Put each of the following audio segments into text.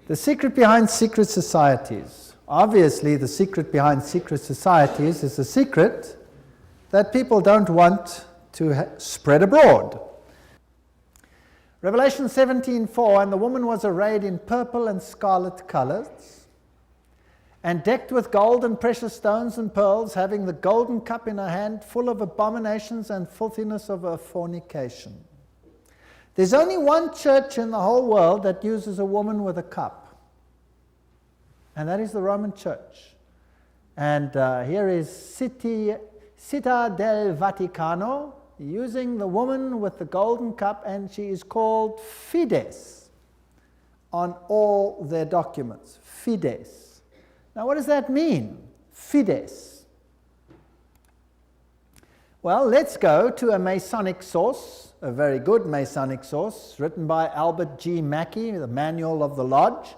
The secret behind secret societies. Obviously, the secret behind secret societies is a secret that people don't want to spread abroad. Revelation 17:4, and the woman was arrayed in purple and scarlet colors, and decked with gold and precious stones and pearls, having the golden cup in her hand, full of abominations and filthiness of her fornication. There's only one church in the whole world that uses a woman with a cup, and that is the Roman Church. And here is Città del Vaticano, using the woman with the golden cup, and she is called Fides on all their documents. Fides. Now, what does that mean? Fides. Well, let's go to a Masonic source, a very good Masonic source, written by Albert G. Mackey, the Manual of the Lodge.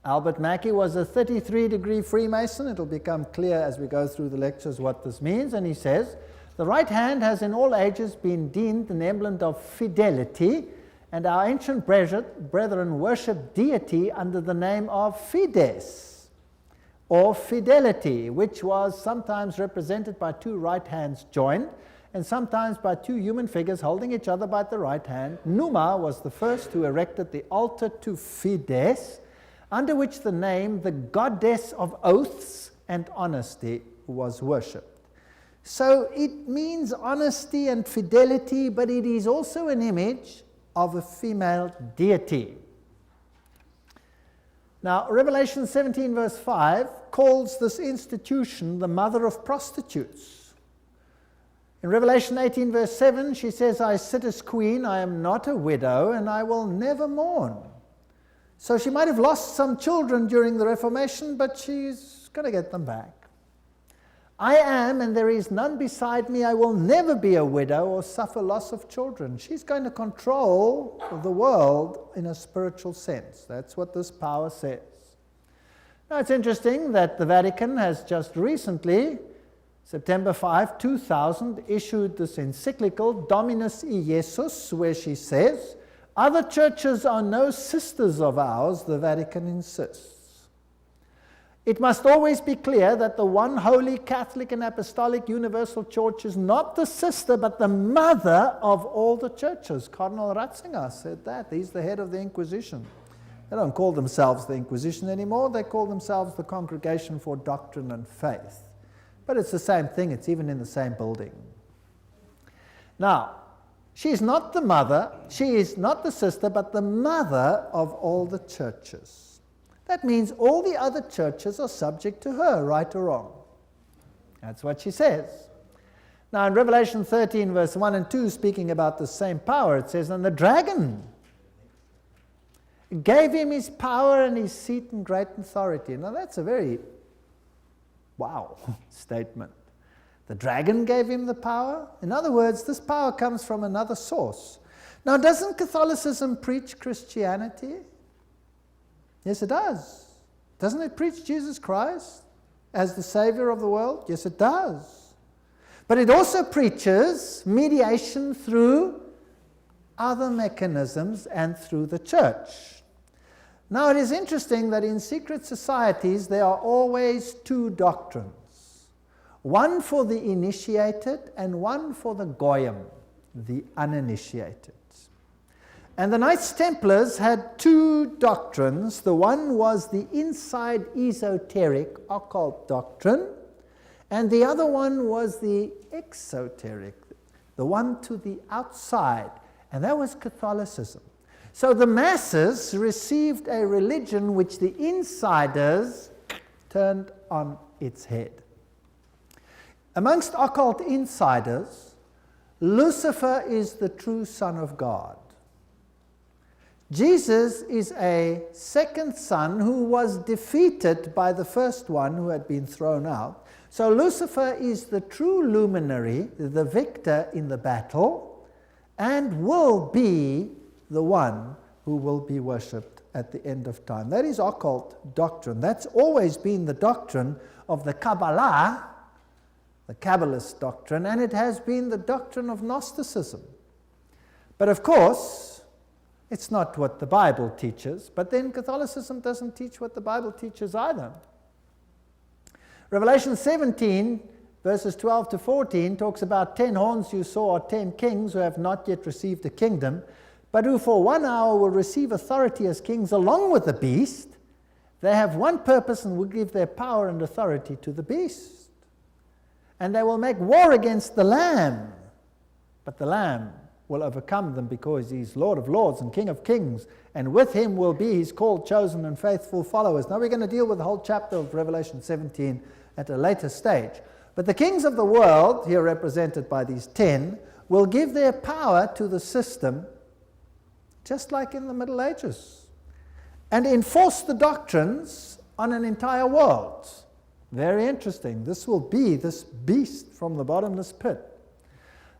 Albert Mackey was a 33-degree Freemason. It'll become clear as we go through the lectures what this means. And he says, the right hand has in all ages been deemed an emblem of fidelity, and our ancient brethren worship deity under the name of Fides, or fidelity, which was sometimes represented by two right hands joined, and sometimes by two human figures holding each other by the right hand. Numa was the first who erected the altar to Fides, under which the name, the goddess of oaths and honesty, was worshipped. So it means honesty and fidelity, but it is also an image of a female deity. Now, Revelation 17 verse 5 calls this institution the Mother of Prostitutes. In Revelation 18 verse 7, she says, I sit as queen, I am not a widow, and I will never mourn. So she might have lost some children during the Reformation, but she's going to get them back. I am, and there is none beside me. I will never be a widow or suffer loss of children. She's going to control the world in a spiritual sense. That's what this power says. Now, it's interesting that the Vatican has just recently, September 5, 2000, issued this encyclical, Dominus Iesus, where she says, other churches are no sisters of ours, the Vatican insists. It must always be clear that the one holy Catholic and Apostolic Universal Church is not the sister, but the mother of all the churches. Cardinal Ratzinger said that. He's the head of the Inquisition. They don't call themselves the Inquisition anymore. They call themselves the Congregation for Doctrine and Faith. But it's the same thing. It's even in the same building. Now, she is not the mother. She is not the sister, but the mother of all the churches. That means all the other churches are subject to her, right or wrong. That's what she says. Now in Revelation 13 verse 1 and 2, speaking about the same power, it says, and the dragon gave him his power and his seat and great authority. Now that's a very, wow, statement. The dragon gave him the power? In other words, this power comes from another source. Now doesn't Catholicism preach Christianity? Yes, it does. Doesn't it preach Jesus Christ as the Savior of the world? Yes, it does. But it also preaches mediation through other mechanisms and through the church. Now, it is interesting that in secret societies there are always two doctrines. One for the initiated and one for the goyim, the uninitiated. And the Knights Templars had two doctrines. The one was the inside esoteric occult doctrine, and the other one was the exoteric, the one to the outside, and that was Catholicism. So the masses received a religion which the insiders turned on its head. Amongst occult insiders, Lucifer is the true Son of God. Jesus is a second son who was defeated by the first one who had been thrown out. So Lucifer is the true luminary, the victor in the battle, and will be the one who will be worshipped at the end of time. That is occult doctrine. That's always been the doctrine of the Kabbalah, the Kabbalist doctrine, and it has been the doctrine of Gnosticism. But of course, It's not what the Bible teaches, but then Catholicism doesn't teach what the Bible teaches either. Revelation 17, verses 12 to 14, talks about 10 horns you saw are 10 kings who have not yet received a kingdom, but who for 1 hour will receive authority as kings along with the beast. They have one purpose and will give their power and authority to the beast. And they will make war against the Lamb, but the Lamb will overcome them because he's Lord of lords and King of kings, and with him will be his called, chosen, and faithful followers. Now we're going to deal with the whole chapter of Revelation 17 at a later stage. But the kings of the world, here represented by these 10, will give their power to the system, just like in the Middle Ages, and enforce the doctrines on an entire world. Very interesting. This will be this beast from the bottomless pit.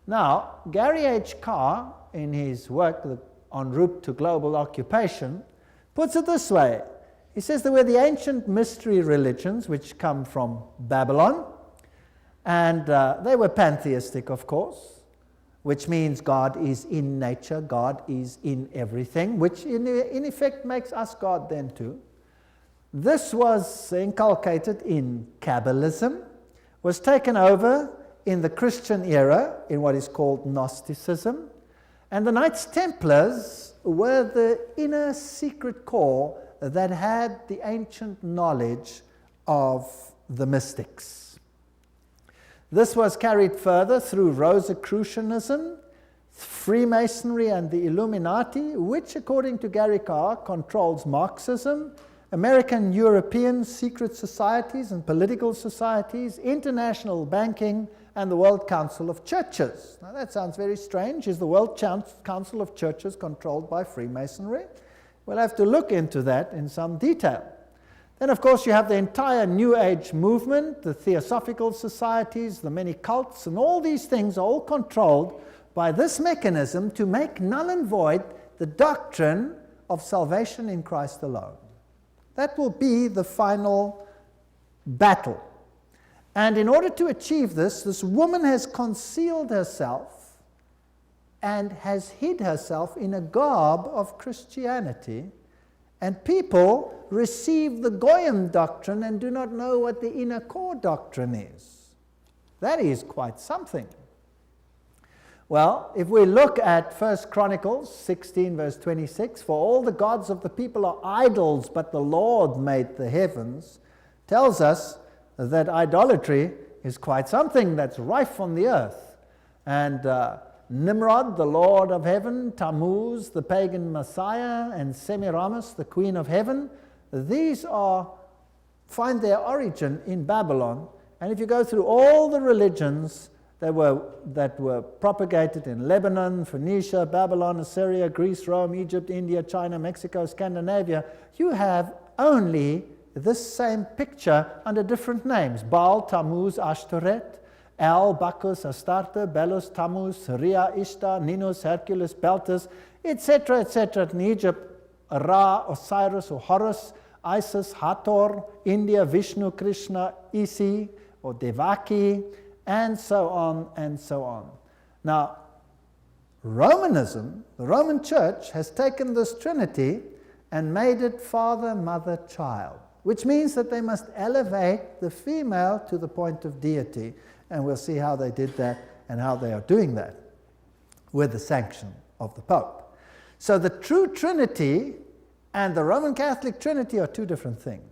Now, Gary H. Carr, in his work En route to global occupation, puts it this way. He says there were the ancient mystery religions which come from Babylon, and they were pantheistic, of course, which means God is in nature, God is in everything, which in effect makes us God then too. This was inculcated in Kabbalism, was taken over in the Christian era in what is called Gnosticism, and the Knights Templars were the inner secret core that had the ancient knowledge of the mystics. This was carried further through Rosicrucianism, Freemasonry, and the Illuminati, which, according to Gary Carr, controls Marxism, American European secret societies and political societies, international banking, and the World Council of Churches. Now that sounds very strange. Is the World Council of Churches controlled by Freemasonry? We'll have to look into that in some detail. Then, of course, you have the entire New Age movement, the Theosophical societies, the many cults, and all these things are all controlled by this mechanism to make null and void the doctrine of salvation in Christ alone. That will be the final battle. And in order to achieve this, this woman has concealed herself and has hid herself in a garb of Christianity, and people receive the Goyim doctrine and do not know what the inner core doctrine is. That is quite something. Well, if we look at 1 Chronicles 16, verse 26, for all the gods of the people are idols, but the Lord made the heavens, tells us that idolatry is quite something that's rife on the earth. And Nimrod, the Lord of heaven, Tammuz, the pagan Messiah, and Semiramis, the Queen of heaven, these find their origin in Babylon. And if you go through all the religions that were propagated in Lebanon, Phoenicia, Babylon, Assyria, Greece, Rome, Egypt, India, China, Mexico, Scandinavia, you have only this same picture under different names: Baal, Tammuz, Ashtoreth, El, Bacchus, Astarte, Belus, Tammuz, Rhea, Ishtar, Ninus, Hercules, Beltis, etc., etc. In Egypt, Ra, Osiris or Horus, Isis, Hathor, India, Vishnu, Krishna, Isi or Devaki, and so on and so on. Now, Romanism, the Roman Church, has taken this Trinity and made it Father, Mother, Child, which means that they must elevate the female to the point of deity. And we'll see how they did that and how they are doing that with the sanction of the Pope. So the true Trinity and the Roman Catholic Trinity are two different things.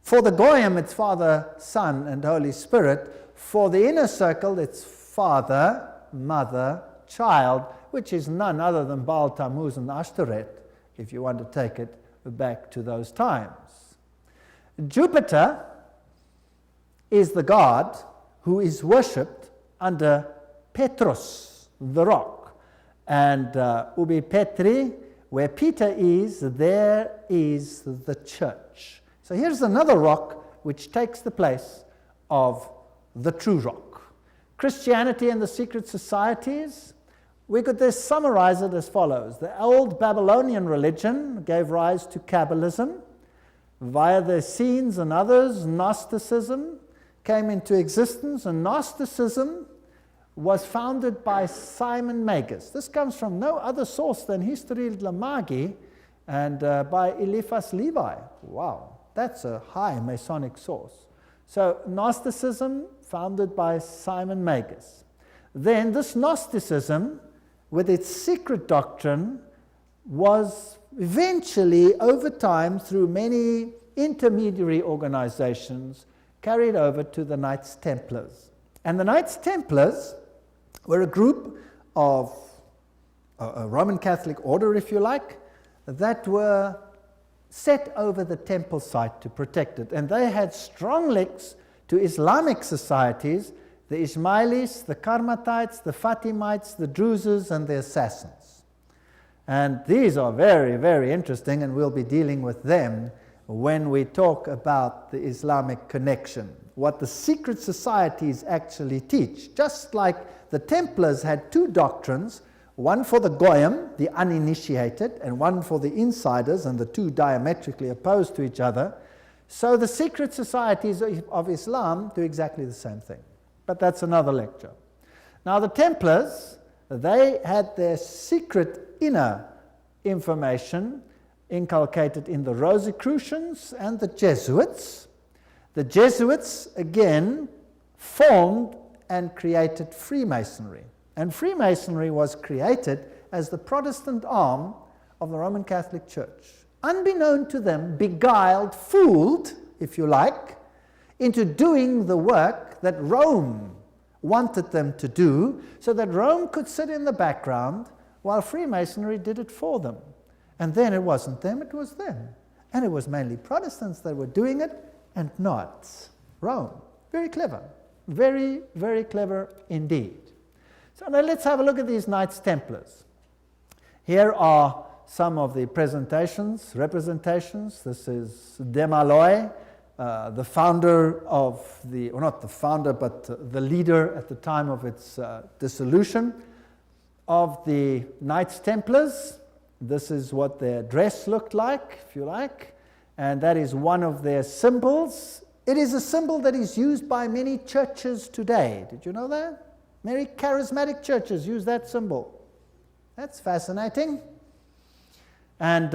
For the Goyim, it's Father, Son, and Holy Spirit. For the inner circle, it's Father, Mother, Child, which is none other than Baal, Tammuz, and Ashtoreth, if you want to take it back to those times. Jupiter is the god who is worshipped under Petrus, the rock. And Ubi Petri, where Peter is, there is the church. So here's another rock which takes the place of the true rock. Christianity and the secret societies, we could just summarize it as follows. The old Babylonian religion gave rise to Kabbalism. Via the Essenes and others, Gnosticism came into existence, and Gnosticism was founded by Simon Magus. This comes from no other source than History de la Magie and by Eliphas Levi. Wow, that's a high Masonic source. So Gnosticism, founded by Simon Magus. Then this Gnosticism, with its secret doctrine, was eventually, over time, through many intermediary organizations, carried over to the Knights Templars. And the Knights Templars were a group of a Roman Catholic order, if you like, that were set over the temple site to protect it. And they had strong links to Islamic societies, the Ismailis, the Karmatites, the Fatimites, the Druzes, and the Assassins. And these are very, very interesting, and we'll be dealing with them when we talk about the Islamic connection, what the secret societies actually teach. Just like the Templars had two doctrines, one for the Goyim, the uninitiated, and one for the insiders, and the two diametrically opposed to each other, so the secret societies of Islam do exactly the same thing. But that's another lecture. Now the Templars, they had their secret inner information inculcated in the Rosicrucians and the Jesuits. The Jesuits, again, formed and created Freemasonry. And Freemasonry was created as the Protestant arm of the Roman Catholic Church. Unbeknown to them, beguiled, fooled, if you like, into doing the work that Rome wanted them to do, so that Rome could sit in the background while Freemasonry did it for them. And then it wasn't them, it was them. And it was mainly Protestants that were doing it, and not Rome. Very clever. Very, very clever indeed. So now let's have a look at these Knights Templars. Here are some of the representations. This is Desmaloy, the founder of the, or not the founder, but the leader at the time of its dissolution of the Knights Templars. This is what their dress looked like, if you like, and that is one of their symbols. It is a symbol that is used by many churches today. Did you know that? Many charismatic churches use that symbol. That's fascinating. And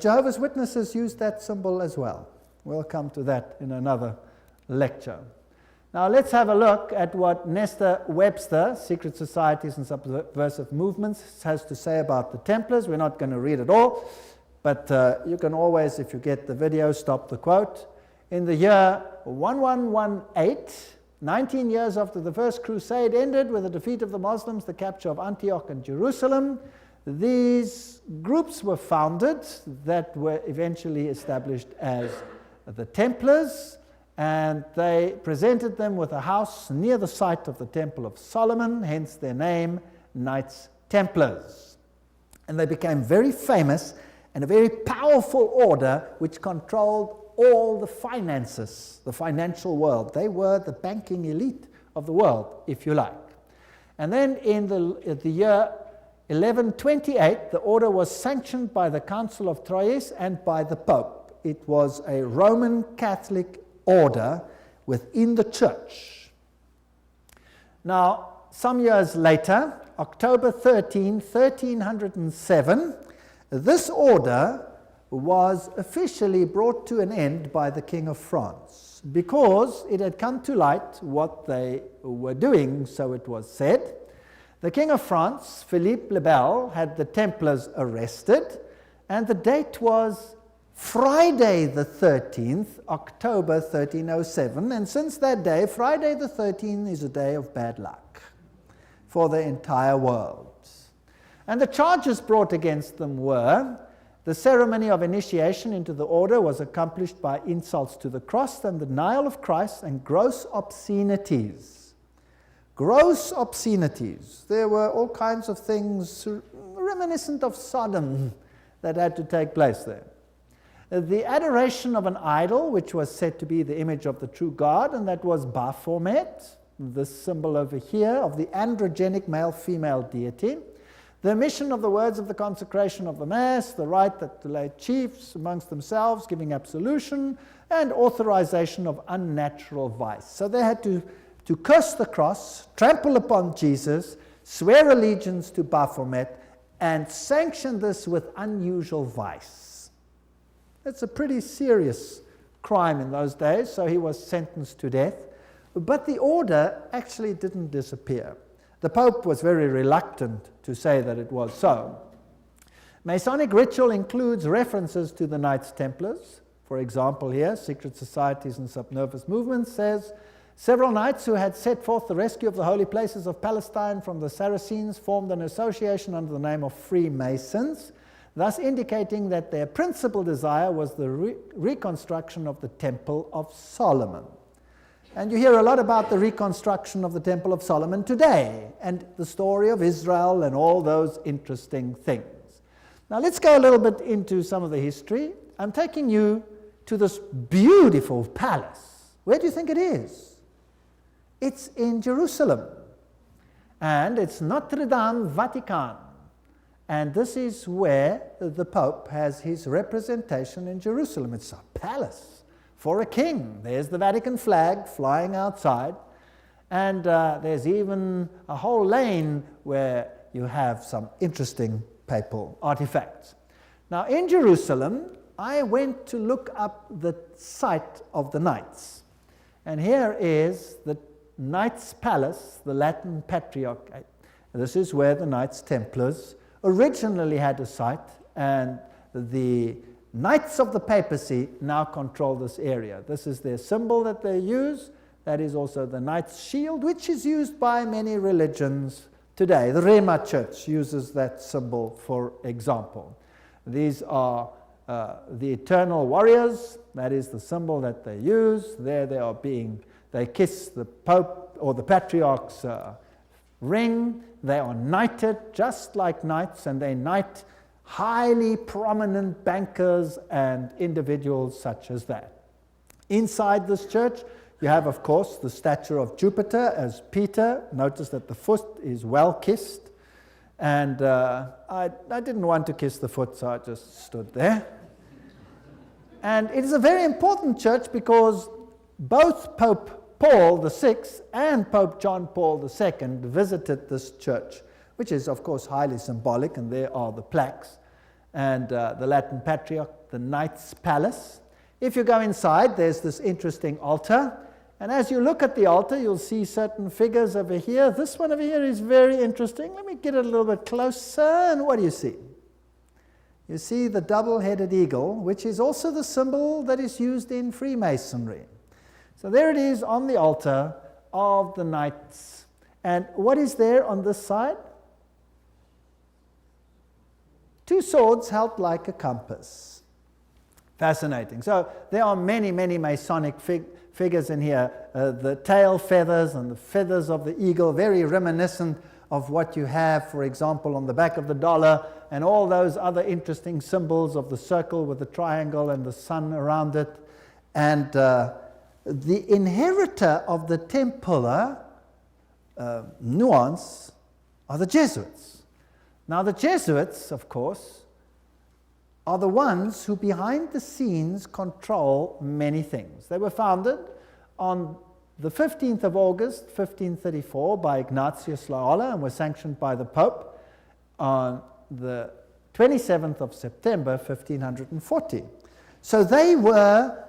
Jehovah's Witnesses use that symbol as well. We'll come to that in another lecture. Now let's have a look at what Nestor Webster, Secret Societies and Subversive Movements, has to say about the Templars. We're not going to read it all, but you can always, if you get the video, stop the quote. In the year 1118, 19 years after the First Crusade ended with the defeat of the Muslims, the capture of Antioch and Jerusalem, these groups were founded that were eventually established as the Templars, and they presented them with a house near the site of the Temple of Solomon, hence their name, Knights Templars. And they became very famous and a very powerful order which controlled all the finances, the financial world. They were the banking elite of the world, if you like. And then in the year 1128, the order was sanctioned by the Council of Troyes and by the Pope. It was a Roman Catholic order within the church. Now, some years later, October 13, 1307, this order was officially brought to an end by the King of France because it had come to light what they were doing, so it was said. The King of France, Philippe le Bel, had the Templars arrested, and the date was Friday the 13th, October 1307, and since that day, Friday the 13th is a day of bad luck for the entire world. And the charges brought against them were: the ceremony of initiation into the order was accomplished by insults to the cross and the denial of Christ and gross obscenities. Gross obscenities. There were all kinds of things reminiscent of Sodom that had to take place there. The adoration of an idol, which was said to be the image of the true God, and that was Baphomet, this symbol over here of the androgenic male-female deity. The omission of the words of the consecration of the Mass, the right that the lay chiefs amongst themselves giving absolution, and authorization of unnatural vice. So they had to to curse the cross, trample upon Jesus, swear allegiance to Baphomet, and sanction this with unusual vice. That's a pretty serious crime in those days, so he was sentenced to death. But the order actually didn't disappear. The Pope was very reluctant to say that it was so. Masonic ritual includes references to the Knights Templars. For example, here, Secret Societies and Subnervous Movements says, several knights who had set forth the rescue of the holy places of Palestine from the Saracens formed an association under the name of Freemasons, thus indicating that their principal desire was the reconstruction of the Temple of Solomon. And you hear a lot about the reconstruction of the Temple of Solomon today, and the story of Israel and all those interesting things. Now let's go a little bit into some of the history. I'm taking you to this beautiful palace. Where do you think it is? It's in Jerusalem, and it's Notre Dame Vatican. And this is where the Pope has his representation in Jerusalem. It's a palace for a king. There's the Vatican flag flying outside, and there's even a whole lane where you have some interesting papal artifacts. Now in Jerusalem, I went to look up the site of the Knights, and here is the Knights Palace, the Latin Patriarchate. This is where the Knights Templars originally had a site, and the Knights of the Papacy now control this area. This is their symbol that they use. That is also the Knight's shield, which is used by many religions today. The Rema Church uses that symbol, for example. These are the eternal warriors. That is the symbol that they use. There they are they kiss the Pope or the Patriarch's ring. They are knighted just like knights, and they knight highly prominent bankers and individuals such as that. Inside this church, you have, of course, the statue of Jupiter as Peter. Notice that the foot is well kissed. And I didn't want to kiss the foot, so I just stood there. And it is a very important church because both Pope Paul VI and Pope John Paul II visited this church, which is, of course, highly symbolic, and there are the plaques. And the Latin Patriarch, the Knights Palace. If you go inside, there's this interesting altar. And as you look at the altar, you'll see certain figures over here. This one over here is very interesting. Let me get it a little bit closer. And what do you see? You see the double-headed eagle, which is also the symbol that is used in Freemasonry. So there it is on the altar of the Knights. And what is there on this side? Two swords held like a compass. Fascinating. So there are many, many Masonic figures in here. The tail feathers and the feathers of the eagle, very reminiscent of what you have, for example, on the back of the dollar, and all those other interesting symbols of the circle with the triangle and the sun around it. And the inheritor of the Templar nuance are the Jesuits. Now the Jesuits, of course, are the ones who behind the scenes control many things. They were founded on the 15th of August, 1534 by Ignatius Loyola and were sanctioned by the Pope on the 27th of September, 1540. So they were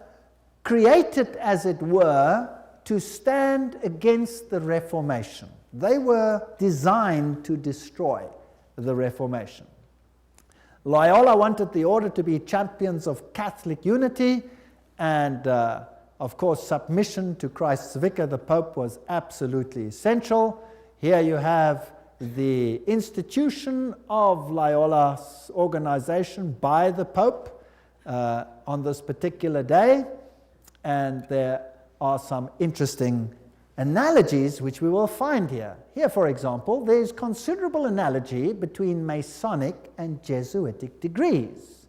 created, as it were, to stand against the Reformation. They were designed to destroy the Reformation. Loyola wanted the order to be champions of Catholic unity, and of course submission to Christ's vicar, the Pope, was absolutely essential. Here you have the institution of Loyola's organization by the Pope on this particular day, and there are some interesting analogies which we will find here. Here, for example, there is considerable analogy between Masonic and Jesuitic degrees.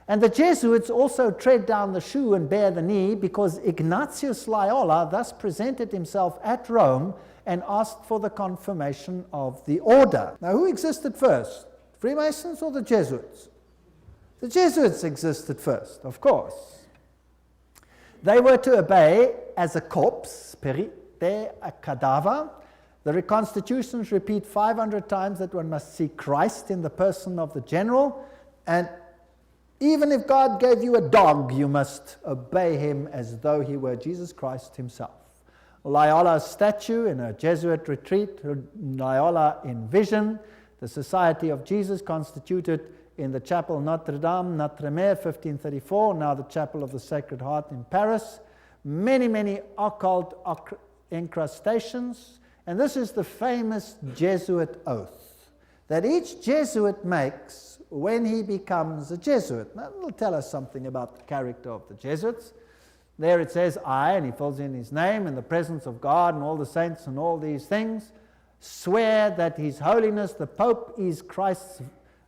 And the Jesuits also tread down the shoe and bear the knee because Ignatius Loyola thus presented himself at Rome and asked for the confirmation of the order. Now, who existed first? Freemasons or the Jesuits? The Jesuits existed first, of course. They were to obey as a corps, stare a cadaver. The reconstitutions repeat 500 times that one must see Christ in the person of the general, and even if God gave you a dog, you must obey him as though he were Jesus Christ himself. Loyola's statue in a Jesuit retreat, Loyola in vision, the Society of Jesus constituted in the Chapel Notre Dame, Notre-Dame, 1534, now the Chapel of the Sacred Heart in Paris. Many, many occult incrustations, and this is the famous Jesuit oath that each Jesuit makes when he becomes a Jesuit. Now, it'll tell us something about the character of the Jesuits. There it says, I, and he fills in his name, in the presence of God and all the saints and all these things, swear that His Holiness the Pope is Christ's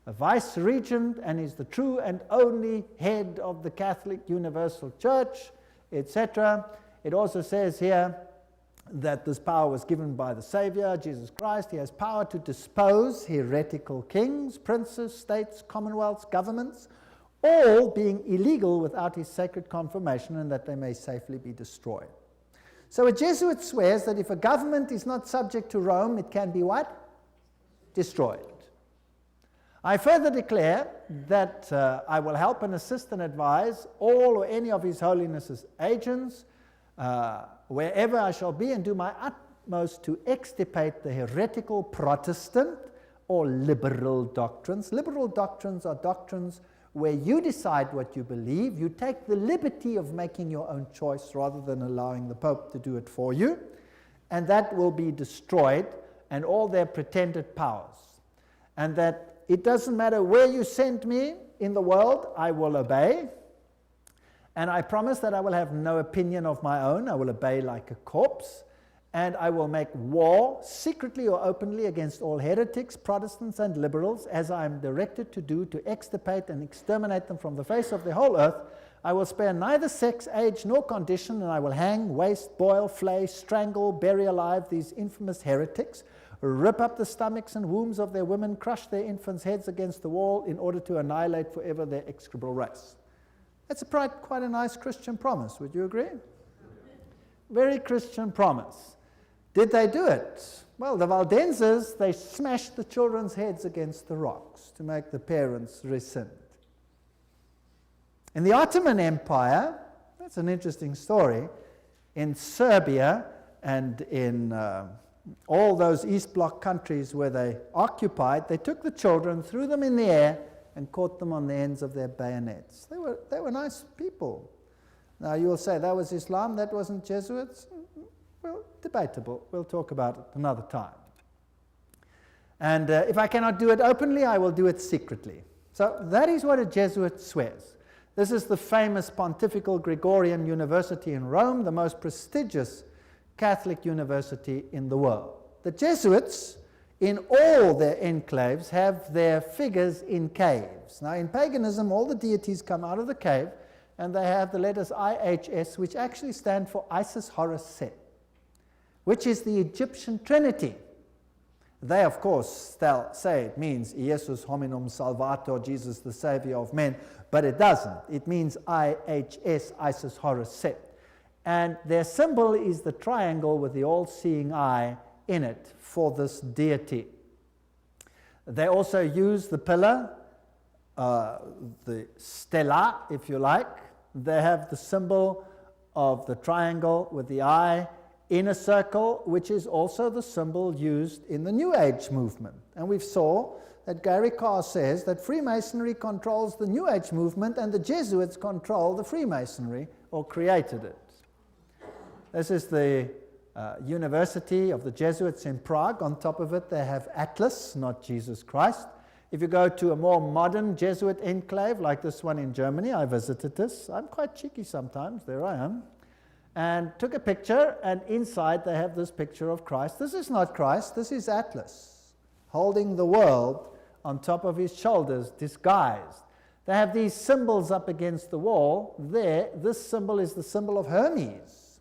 vice-regent and is the true and only head of the Catholic Universal Church, etc. It also says here that this power was given by the Savior, Jesus Christ. He has power to dispose heretical kings, princes, states, commonwealths, governments, all being illegal without his sacred confirmation, and that they may safely be destroyed. So a Jesuit swears that if a government is not subject to Rome, it can be what? Destroyed. I further declare that I will help and assist and advise all or any of His Holiness's agents wherever I shall be, and do my utmost to extirpate the heretical Protestant or liberal doctrines. Liberal doctrines are doctrines where you decide what you believe. You take the liberty of making your own choice rather than allowing the Pope to do it for you. And that will be destroyed, and all their pretended powers. And that it doesn't matter where you send me in the world, I will obey. And I promise that I will have no opinion of my own. I will obey like a corpse. And I will make war, secretly or openly, against all heretics, Protestants, and liberals, as I am directed to do, to extirpate and exterminate them from the face of the whole earth. I will spare neither sex, age, nor condition, and I will hang, waste, boil, flay, strangle, bury alive these infamous heretics, rip up the stomachs and wombs of their women, crush their infants' heads against the wall in order to annihilate forever their execrable race. That's quite a nice Christian promise, would you agree? Very Christian promise. Did they do it? Well, the Valdenses, they smashed the children's heads against the rocks to make the parents rescind. In the Ottoman Empire, that's an interesting story, in Serbia and in all those East Bloc countries where they occupied, they took the children, threw them in the air, and caught them on the ends of their bayonets. They were nice people. Now you will say, that was Islam, that wasn't Jesuits? Well, debatable. We'll talk about it another time. And if I cannot do it openly, I will do it secretly. So that is what a Jesuit swears. This is the famous Pontifical Gregorian University in Rome, the most prestigious Catholic university in the world. The Jesuits, in all their enclaves, have their figures in caves. Now, in paganism, all the deities come out of the cave, and they have the letters IHS, which actually stand for Isis, Horus, Set, which is the Egyptian Trinity. They, of course, say it means Iesus hominum salvator, Jesus the Savior of men, but it doesn't. It means IHS, Isis, Horus, Set. And their symbol is the triangle with the all-seeing eye in it for this deity. They also use the pillar, the stela, if you like. They have the symbol of the triangle with the eye in a circle, which is also the symbol used in the New Age movement. And we saw that Gary Carr says that Freemasonry controls the New Age movement and the Jesuits control the Freemasonry, or created it. This is the University of the Jesuits in Prague. On top of it, they have Atlas, not Jesus Christ. If you go to a more modern Jesuit enclave, like this one in Germany, I visited this. I'm quite cheeky sometimes. There I am. And took a picture, and inside they have this picture of Christ. This is not Christ. This is Atlas, holding the world on top of his shoulders, disguised. They have these symbols up against the wall. There, this symbol is the symbol of Hermes.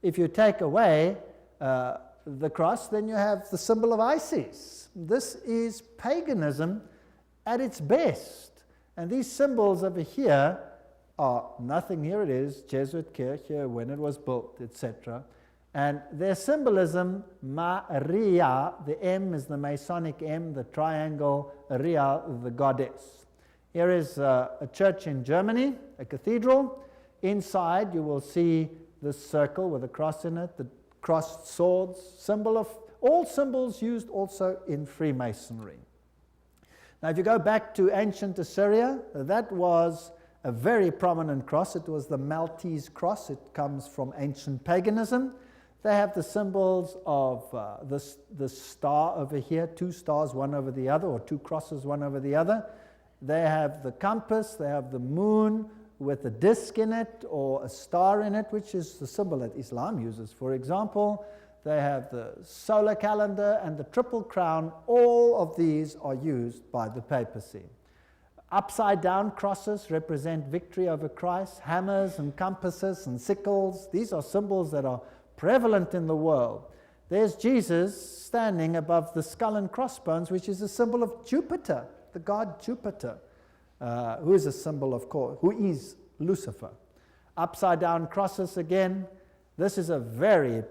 If you take away the cross, then you have the symbol of Isis. This is paganism at its best. And these symbols over here are nothing. Here it is, Jesuit Kirche, when it was built, etc. And their symbolism, Maria, the M is the Masonic M, the triangle, Ria, the goddess. Here is a church in Germany, a cathedral. Inside you will see this circle with a cross in it, the crossed swords, symbol of all symbols used also in Freemasonry. Now if you go back to ancient Assyria, that was a very prominent cross. It was the Maltese cross. It comes from ancient paganism. They have the symbols of the star over here, two stars one over the other, or two crosses one over the other. They have the compass, they have the moon with a disc in it or a star in it, which is the symbol that Islam uses, for example. They have the solar calendar and the triple crown. All of these are used by the papacy. Upside down crosses represent victory over Christ. Hammers and compasses and sickles, these are symbols that are prevalent in the world. There's Jesus standing above the skull and crossbones, which is a symbol of Jupiter, the god Jupiter, who is a symbol, of course, who is Lucifer. Upside down crosses again. This is a very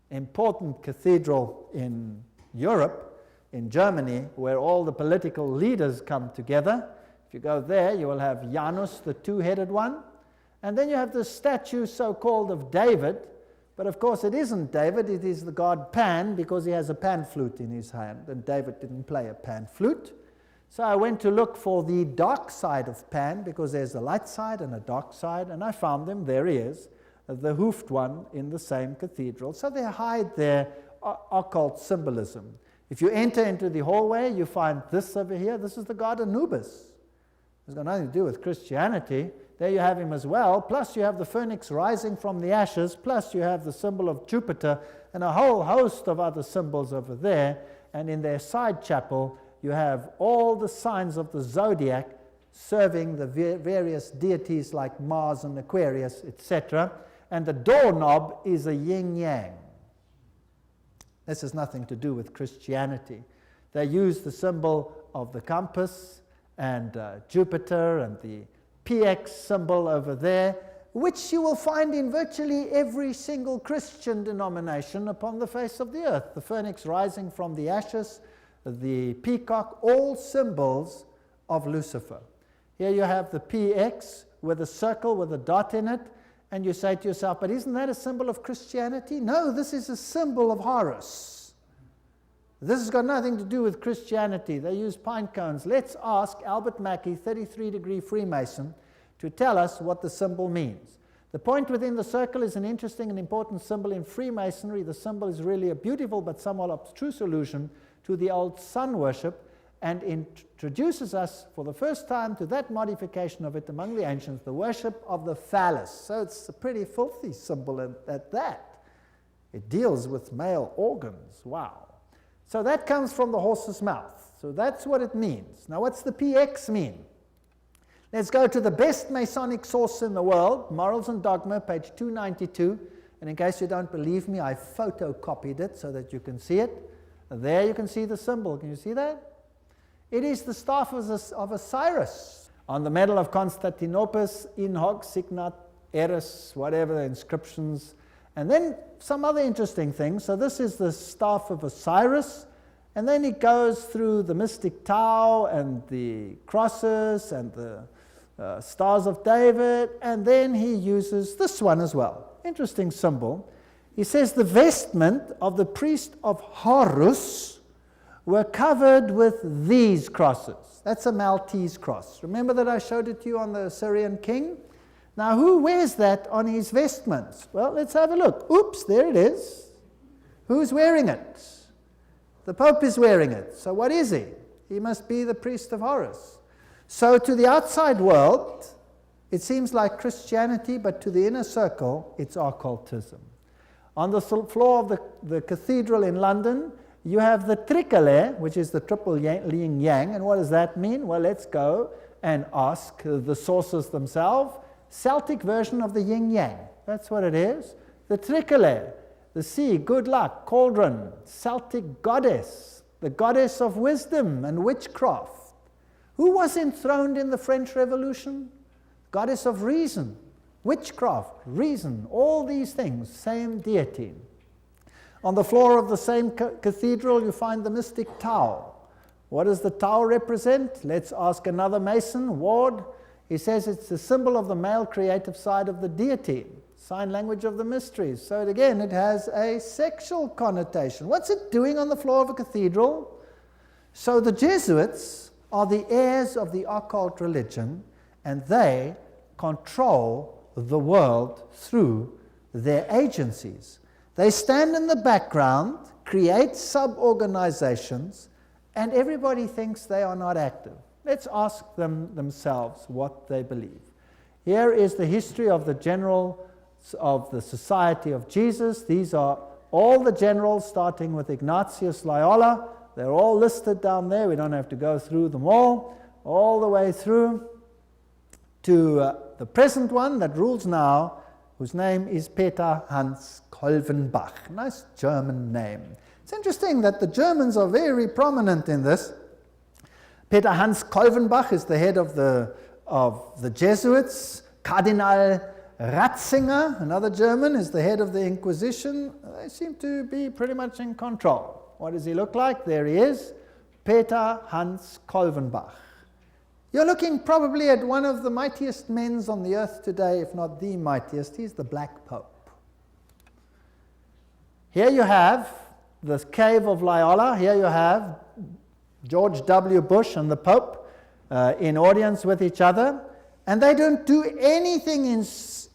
important cathedral in Europe, in Germany, where all the political leaders come together. If you go there, you will have Janus, the two-headed one, and then you have the statue so-called of David, but of course it isn't David, it is the god Pan, because he has a pan flute in his hand, and David didn't play a pan flute. So I went to look for the dark side of Pan, because there's a light side and a dark side, and I found him. There he is, the hoofed one in the same cathedral. So they hide their occult symbolism. If you enter into the hallway, you find this over here. This is the god Anubis. It's got nothing to do with Christianity. There you have him as well. Plus you have the phoenix rising from the ashes. Plus you have the symbol of Jupiter and a whole host of other symbols over there. And in their side chapel, you have all the signs of the zodiac serving the various deities like Mars and Aquarius, etc. And the doorknob is a yin-yang. This has nothing to do with Christianity. They use the symbol of the compass and Jupiter and the PX symbol over there, which you will find in virtually every single Christian denomination upon the face of the earth. The phoenix rising from the ashes, the peacock, all symbols of Lucifer. Here you have the PX with a circle with a dot in it, and you say to yourself, but isn't that a symbol of Christianity? No, this is a symbol of Horus. This has got nothing to do with Christianity. They use pine cones. Let's ask Albert Mackey, 33-degree Freemason, to tell us what the symbol means. The point within the circle is an interesting and important symbol in Freemasonry. The symbol is really a beautiful but somewhat abstruse allusion to the old sun worship, and introduces us for the first time to that modification of it among the ancients, the worship of the phallus. So it's a pretty filthy symbol at that. It deals with male organs. Wow. So that comes from the horse's mouth. So that's what it means. Now what's the PX mean? Let's go to the best Masonic source in the world, Morals and Dogma, page 292. And in case you don't believe me, I photocopied it so that you can see it. There you can see the symbol. Can you see that? It is the staff of Osiris. On the medal of Constantinopus, in hoc signat eris, whatever the inscriptions. And then some other interesting things. So this is the staff of Osiris. And then it goes through the mystic Tau and the crosses and the stars of David. And then he uses this one as well. Interesting symbol. He says the vestment of the priest of Horus were covered with these crosses. That's a Maltese cross. Remember that I showed it to you on the Assyrian king? Now who wears that on his vestments? Well, let's have a look. Oops, there it is. Who's wearing it? The Pope is wearing it. So what is he? He must be the priest of Horus. So to the outside world, it seems like Christianity, but to the inner circle, it's occultism. On the floor of the cathedral in London, you have the tricolour, which is the triple yin-yang. And what does that mean? Well, let's go and ask the sources themselves. Celtic version of the yin-yang. That's what it is. The tricolour, the sea, good luck, cauldron, Celtic goddess, the goddess of wisdom and witchcraft. Who was enthroned in the French Revolution? Goddess of reason. witchcraft, reason, all these things, same deity. On the floor of the same cathedral, you find the mystic Tau. What does the Tau represent? Let's ask another Mason, Ward. He says it's the symbol of the male creative side of the deity, sign language of the mysteries. So again, it has a sexual connotation. What's it doing on the floor of a cathedral? So the Jesuits are the heirs of the occult religion, and they control the world through their agencies. They stand in the background, create sub-organizations, and everybody thinks they are not active. Let's ask them themselves what they believe. Here is the history of the generals of the Society of Jesus. These are all the generals, starting with Ignatius Loyola. They're all listed down there. We don't have to go through them all the way through to the present one that rules now, whose name is Peter Hans Kolvenbach. Nice German name. It's interesting that the Germans are very prominent in this. Peter Hans Kolvenbach is the head of the Jesuits. Cardinal Ratzinger, another German, is the head of the Inquisition. They seem to be pretty much in control. What does he look like? There he is, Peter Hans Kolvenbach. You're looking probably at one of the mightiest men on the earth today, if not the mightiest. He's the Black Pope. Here you have the cave of Loyola. Here you have George W. Bush and the Pope in audience with each other. And they don't do anything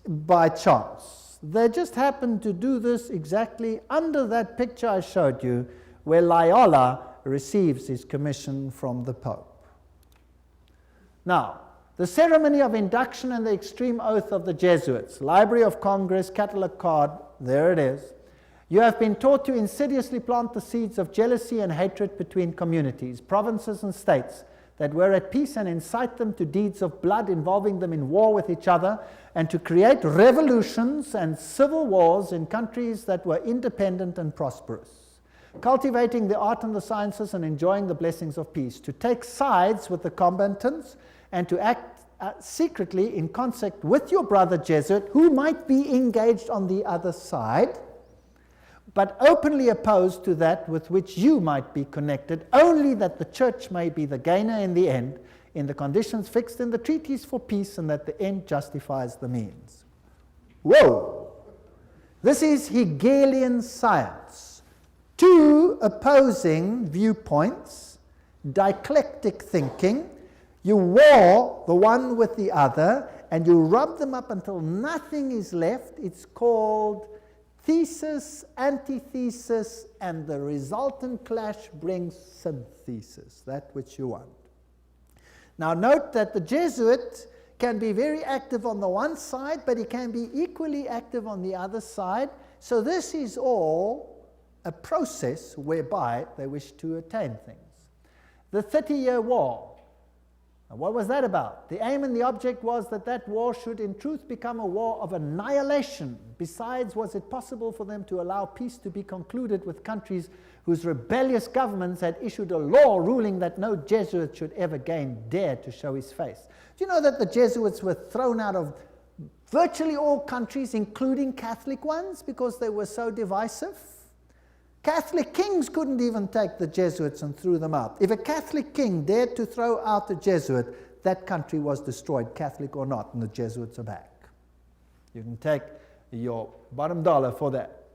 by chance. They just happen to do this exactly under that picture I showed you, where Loyola receives his commission from the Pope. Now, the ceremony of induction and the extreme oath of the Jesuits, Library of Congress, catalog card, there it is. You have been taught to insidiously plant the seeds of jealousy and hatred between communities, provinces and states that were at peace, and incite them to deeds of blood involving them in war with each other, and to create revolutions and civil wars in countries that were independent and prosperous, cultivating the art and the sciences and enjoying the blessings of peace, to take sides with the combatants and to act secretly in concert with your brother Jesuit, who might be engaged on the other side, but openly opposed to that with which you might be connected, only that the church may be the gainer in the end, in the conditions fixed in the treaties for peace, and that the end justifies the means. Whoa! This is Hegelian science. Two opposing viewpoints, dialectic thinking. You war the one with the other, and you rub them up until nothing is left. It's called thesis, antithesis, and the resultant clash brings synthesis, that which you want. Now note that the Jesuit can be very active on the one side, but he can be equally active on the other side. So this is all a process whereby they wish to attain things. The 30-Year War. Now, what was that about? The aim and the object was that that war should in truth become a war of annihilation. Besides, was it possible for them to allow peace to be concluded with countries whose rebellious governments had issued a law ruling that no Jesuit should ever again dare to show his face? Do you know that the Jesuits were thrown out of virtually all countries, including Catholic ones, because they were so divisive? Catholic kings couldn't even take the Jesuits and threw them out. If a Catholic king dared to throw out a Jesuit, that country was destroyed, Catholic or not, and the Jesuits are back. You can take your bottom dollar for that.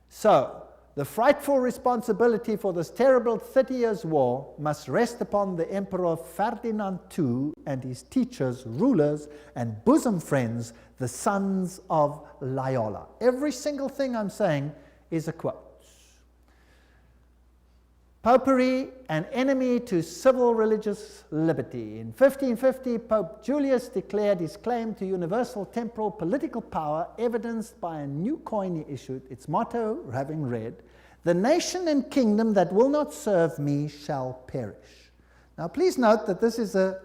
So, the frightful responsibility for this terrible 30 Years' War must rest upon the Emperor Ferdinand II and his teachers, rulers, and bosom friends, the sons of Loyola. Every single thing I'm saying is a quote. Popery, an enemy to civil religious liberty. In 1550, Pope Julius declared his claim to universal temporal political power, evidenced by a new coin he issued, its motto having read, "The nation and kingdom that will not serve me shall perish." Now please note that this is a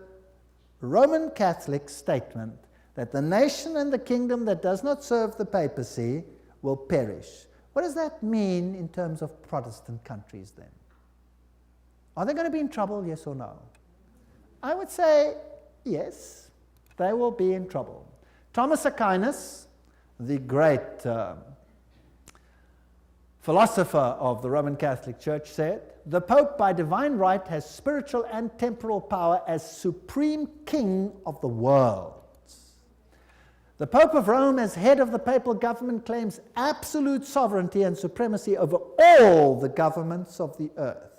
Roman Catholic statement, that the nation and the kingdom that does not serve the papacy will perish. What does that mean in terms of Protestant countries then? Are they going to be in trouble, yes or no? I would say yes, they will be in trouble. Thomas Aquinas, the great philosopher of the Roman Catholic Church, said, "The Pope by divine right has spiritual and temporal power as supreme king of the world. The Pope of Rome, as head of the papal government, claims absolute sovereignty and supremacy over all the governments of the earth."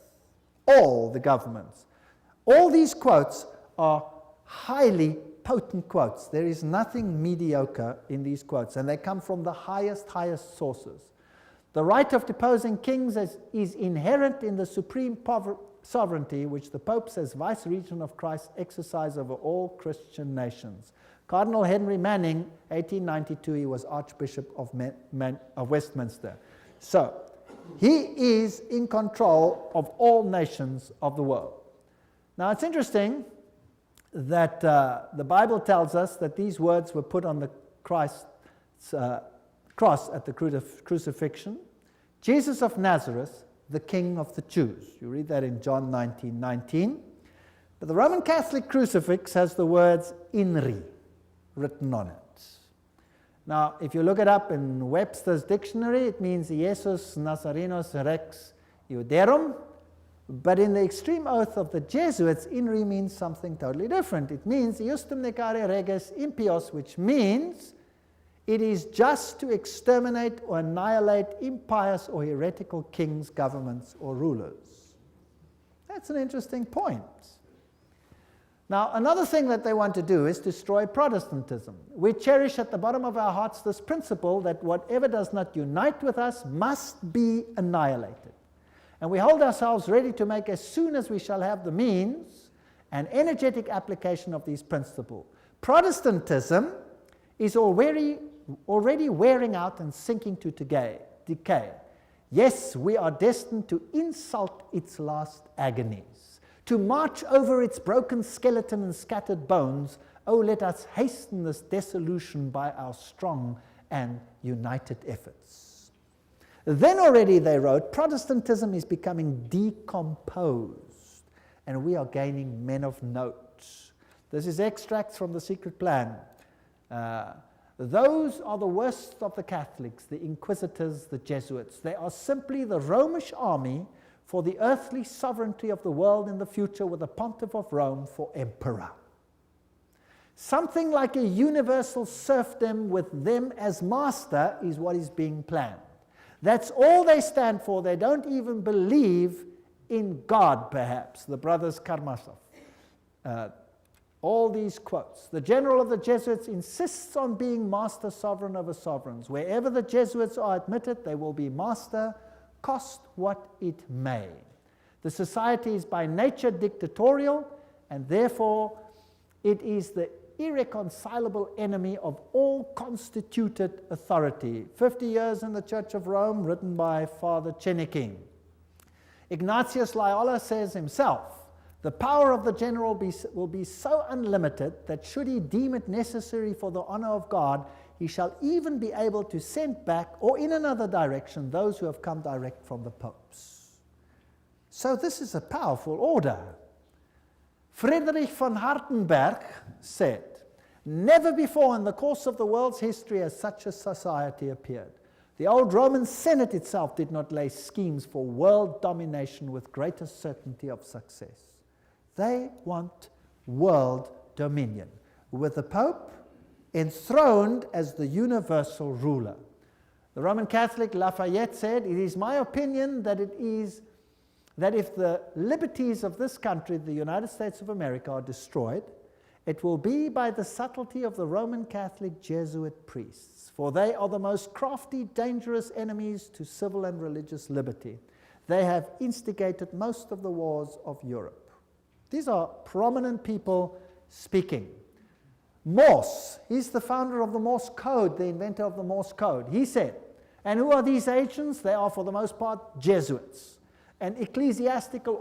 All the governments. All these quotes are highly potent quotes. There is nothing mediocre in these quotes, and they come from the highest sources. The right of deposing kings is inherent in the supreme sovereignty which the popes as vice-regent of Christ exercise over all Christian nations. Cardinal Henry Manning, 1892, he was Archbishop of Westminster. So, he is in control of all nations of the world. Now, it's interesting that the Bible tells us that these words were put on the Christ's cross at the crucifixion. Jesus of Nazareth, the King of the Jews. You read that in John 19:19. But the Roman Catholic crucifix has the words "INRI" written on it. Now, if you look it up in Webster's dictionary, it means Jesus Nazarenos Rex Iuderum. But in the extreme oath of the Jesuits, "INRI" means something totally different. It means "Iustum necare reges impios," which means it is just to exterminate or annihilate impious or heretical kings, governments, or rulers. That's an interesting point. Now, another thing that they want to do is destroy Protestantism. We cherish at the bottom of our hearts this principle that whatever does not unite with us must be annihilated. And we hold ourselves ready to make, as soon as we shall have the means, an energetic application of these principles. Protestantism is already wearing out and sinking to decay. Yes, we are destined to insult its last agonies, to march over its broken skeleton and scattered bones. Oh, let us hasten this dissolution by our strong and united efforts. Then already, they wrote, Protestantism is becoming decomposed, and we are gaining men of note. This is extracts from The Secret Plan. Those are the worst of the Catholics, the Inquisitors, the Jesuits. They are simply the Romish army for the earthly sovereignty of the world in the future, with the Pontiff of Rome for emperor. Something like a universal serfdom with them as master is what is being planned. That's all they stand for. They don't even believe in God, perhaps, the brothers Karamazov. All these quotes. The general of the Jesuits insists on being master sovereign over sovereigns. Wherever the Jesuits are admitted, they will be master, cost what it may. The society is by nature dictatorial, and therefore it is the irreconcilable enemy of all constituted authority. 50 Years in the Church of Rome, written by Father Chenikin. Ignatius Loyola says himself, the power of the general will be so unlimited that should he deem it necessary for the honor of God, he shall even be able to send back, or in another direction, those who have come direct from the popes. So this is a powerful order. Friedrich von Hartenberg said, never before in the course of the world's history has such a society appeared. The old Roman Senate itself did not lay schemes for world domination with greater certainty of success. They want world dominion, with the Pope enthroned as the universal ruler. The Roman Catholic Lafayette said, it is my opinion that if the liberties of this country, the United States of America, are destroyed, it will be by the subtlety of the Roman Catholic Jesuit priests, for they are the most crafty, dangerous enemies to civil and religious liberty. They have instigated most of the wars of Europe. These are prominent people speaking. Morse, he's the founder of the Morse Code, the inventor of the Morse Code. He said, and who are these agents? They are for the most part Jesuits, an ecclesiastical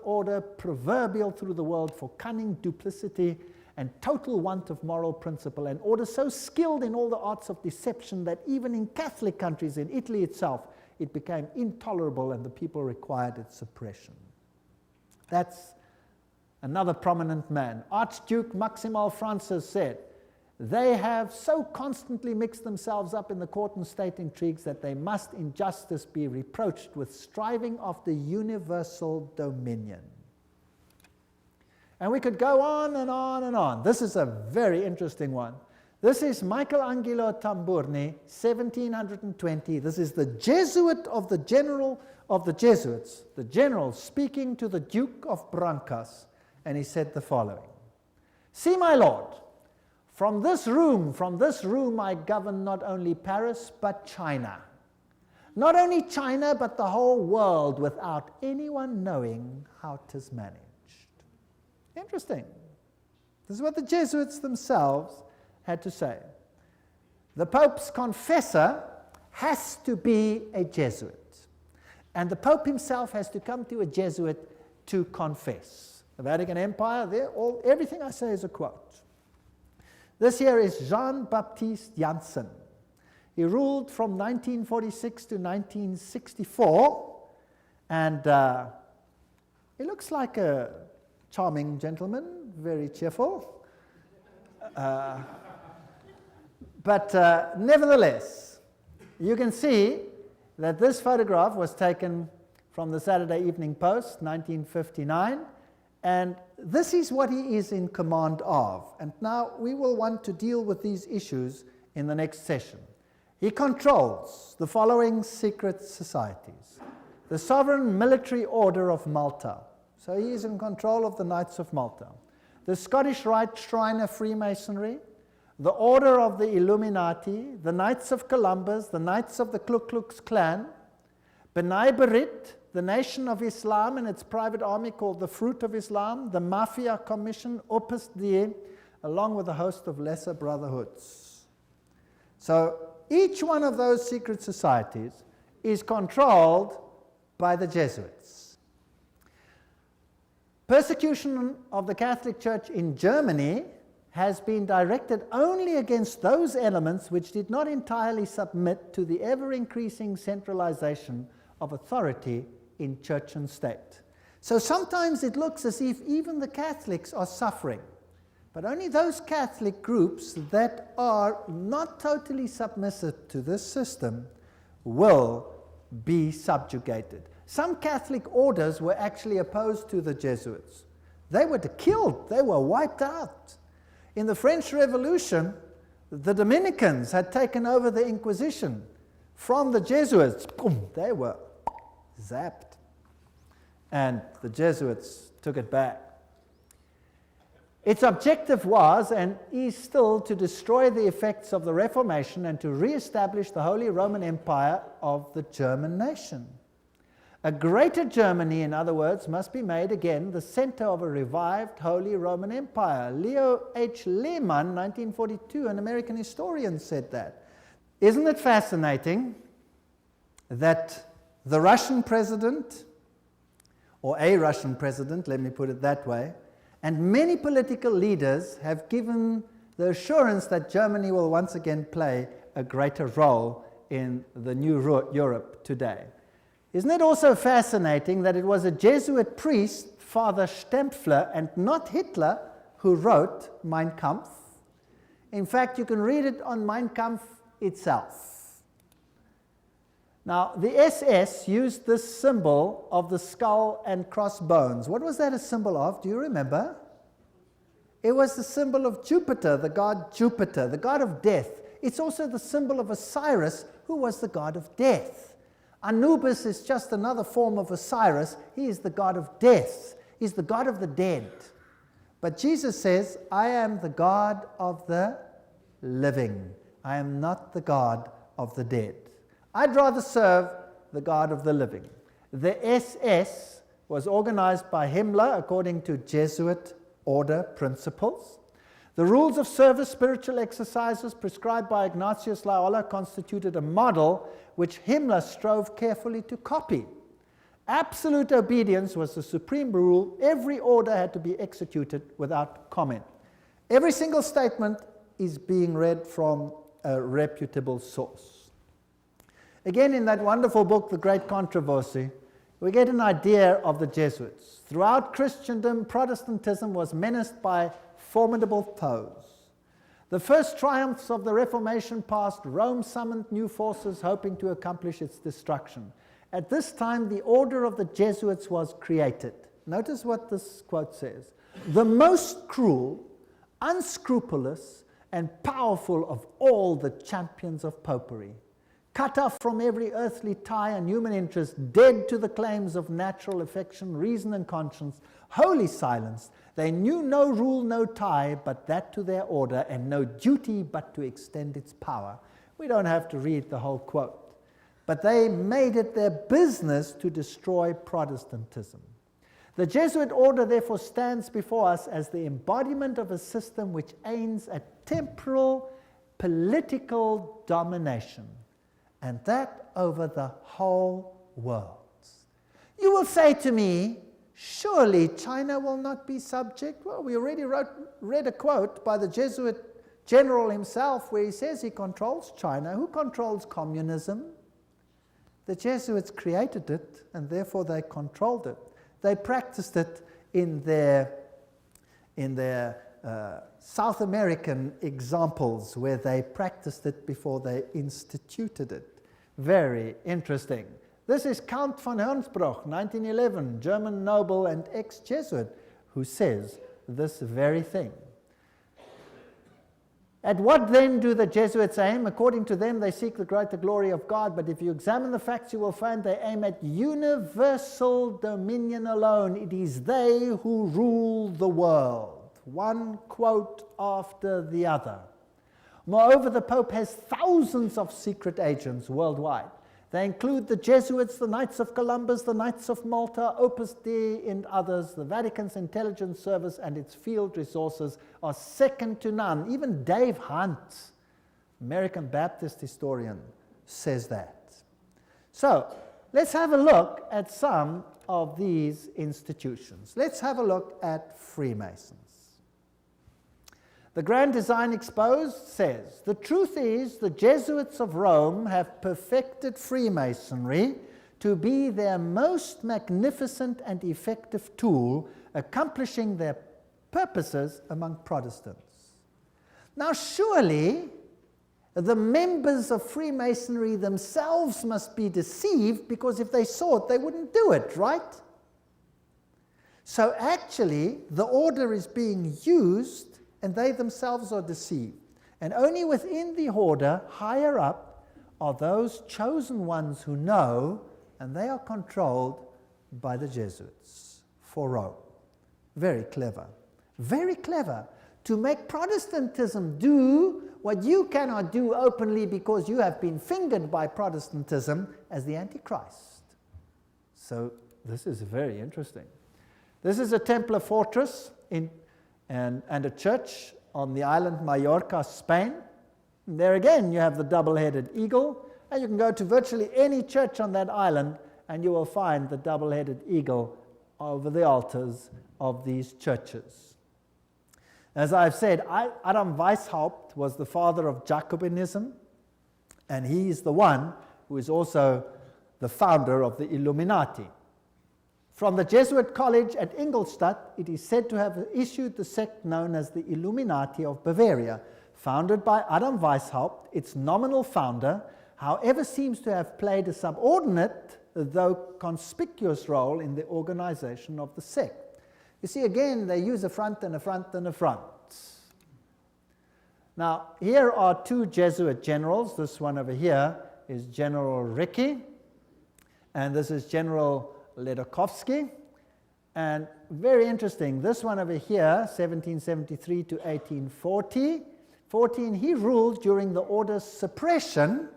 order proverbial through the world for cunning, duplicity, and total want of moral principle, an order so skilled in all the arts of deception that even in Catholic countries, in Italy itself, it became intolerable and the people required its suppression. That's another prominent man. Archduke Maximal Francis said, They have so constantly mixed themselves up in the court and state intrigues that they must in justice be reproached with striving after universal dominion. And we could go on and on and on. This is a very interesting one. This is Michelangelo Tamburni, 1720. This is the Jesuit of the General of the Jesuits, the general speaking to the Duke of Brancas, and he said the following: "See, my lord, from this room I govern not only Paris but China. Not only China but the whole world without anyone knowing how 'tis managed." Interesting. This is what the Jesuits themselves had to say. The Pope's confessor has to be a Jesuit. And the Pope himself has to come to a Jesuit to confess. The Vatican Empire, everything I say is a quote. This here is Jean-Baptiste Janssen. He ruled from 1946 to 1964, and he looks like a charming gentleman, very cheerful. But nevertheless, you can see that this photograph was taken from the Saturday Evening Post, 1959, and this is what he is in command of. And now we will want to deal with these issues in the next session. He controls the following secret societies: the Sovereign Military Order of Malta. So he is in control of the Knights of Malta. The Scottish Rite Shrine of Freemasonry, the Order of the Illuminati, the Knights of Columbus, the Knights of the Ku Klux Klan, B'nai B'rith, the Nation of Islam and its private army called the Fruit of Islam, the Mafia Commission, Opus Dei, along with a host of lesser brotherhoods. So each one of those secret societies is controlled by the Jesuits. Persecution of the Catholic Church in Germany has been directed only against those elements which did not entirely submit to the ever-increasing centralization of authority in church and state. So sometimes it looks as if even the Catholics are suffering, but only those Catholic groups that are not totally submissive to this system will be subjugated. Some Catholic orders were actually opposed to the Jesuits. They were killed, they were wiped out. In the French Revolution, the Dominicans had taken over the Inquisition from the Jesuits. Boom, they were zapped. And the Jesuits took it back. Its objective was, and is still, to destroy the effects of the Reformation and to re-establish the Holy Roman Empire of the German nation. A greater Germany, in other words, must be made again the center of a revived Holy Roman Empire. Leo H. Lehman, 1942, an American historian, said that. Isn't it fascinating that the Russian president, or a Russian president, let me put it that way, and many political leaders have given the assurance that Germany will once again play a greater role in the new Europe today? Isn't it also fascinating that it was a Jesuit priest, Father Stempfler, and not Hitler, who wrote Mein Kampf? In fact, you can read it on Mein Kampf itself. Now, the SS used this symbol of the skull and crossbones. What was that a symbol of? Do you remember? It was the symbol of Jupiter, the god Jupiter, the god of death. It's also the symbol of Osiris, who was the god of death. Anubis is just another form of Osiris. He is the god of death. He's the god of the dead. But Jesus says, I am the God of the living. I am not the God of the dead. I'd rather serve the God of the living. The SS was organized by Himmler according to Jesuit Order principles. The rules of service, spiritual exercises prescribed by Ignatius Loyola constituted a model which Himmler strove carefully to copy. Absolute obedience was the supreme rule. Every order had to be executed without comment. Every single statement is being read from a reputable source. Again, in that wonderful book, The Great Controversy, we get an idea of the Jesuits. Throughout Christendom, Protestantism was menaced by formidable foes. The first triumphs of the Reformation passed, Rome summoned new forces hoping to accomplish its destruction. At this time, the order of the Jesuits was created. Notice what this quote says. The most cruel, unscrupulous, and powerful of all the champions of popery. Cut off from every earthly tie and human interest, dead to the claims of natural affection, reason, and conscience, wholly silenced, they knew no rule, no tie, but that to their order, and no duty but to extend its power. We don't have to read the whole quote. But they made it their business to destroy Protestantism. The Jesuit order therefore stands before us as the embodiment of a system which aims at temporal political domination, and that over the whole world. You will say to me, surely China will not be subject? Well, we already read a quote by the Jesuit general himself where he says he controls China. Who controls communism? The Jesuits created it, and therefore they controlled it. They practiced it in their South American examples where they practiced it before they instituted it. Very interesting. This is Count von Hernsbruch, 1911, German noble and ex-Jesuit, who says this very thing. At what then do the Jesuits aim? According to them, they seek the greater glory of God, but if you examine the facts, you will find they aim at universal dominion alone. It is they who rule the world. One quote after the other. Moreover, the Pope has thousands of secret agents worldwide. They include the Jesuits, the Knights of Columbus, the Knights of Malta, Opus Dei, and others. The Vatican's intelligence service and its field resources are second to none. Even Dave Hunt, American Baptist historian, says that. So, let's have a look at some of these institutions. Let's have a look at Freemasons. The Grand Design Exposed says, the truth is the Jesuits of Rome have perfected Freemasonry to be their most magnificent and effective tool, accomplishing their purposes among Protestants. Now surely the members of Freemasonry themselves must be deceived, because if they saw it, they wouldn't do it, right? So actually the order is being used and they themselves are deceived. And only within the order, higher up, are those chosen ones who know, and they are controlled by the Jesuits for Rome. Very clever. Very clever. To make Protestantism do what you cannot do openly because you have been fingered by Protestantism as the Antichrist. So this is very interesting. This is a Templar fortress and a church on the island Mallorca, Spain. And there again you have the double-headed eagle, and you can go to virtually any church on that island and you will find the double-headed eagle over the altars of these churches. As I've said, Adam Weishaupt was the father of Jacobinism, and he is the one who is also the founder of the Illuminati. From the Jesuit college at Ingolstadt, it is said to have issued the sect known as the Illuminati of Bavaria, founded by Adam Weishaupt. Its nominal founder, however, seems to have played a subordinate, though conspicuous, role in the organization of the sect. You see, again, they use a front and a front and a front. Now, here are two Jesuit generals. This one over here is General Ricci, and this is General Ledochowski. And very interesting, this one over here, 1773 to 1840, he ruled during the order's suppression.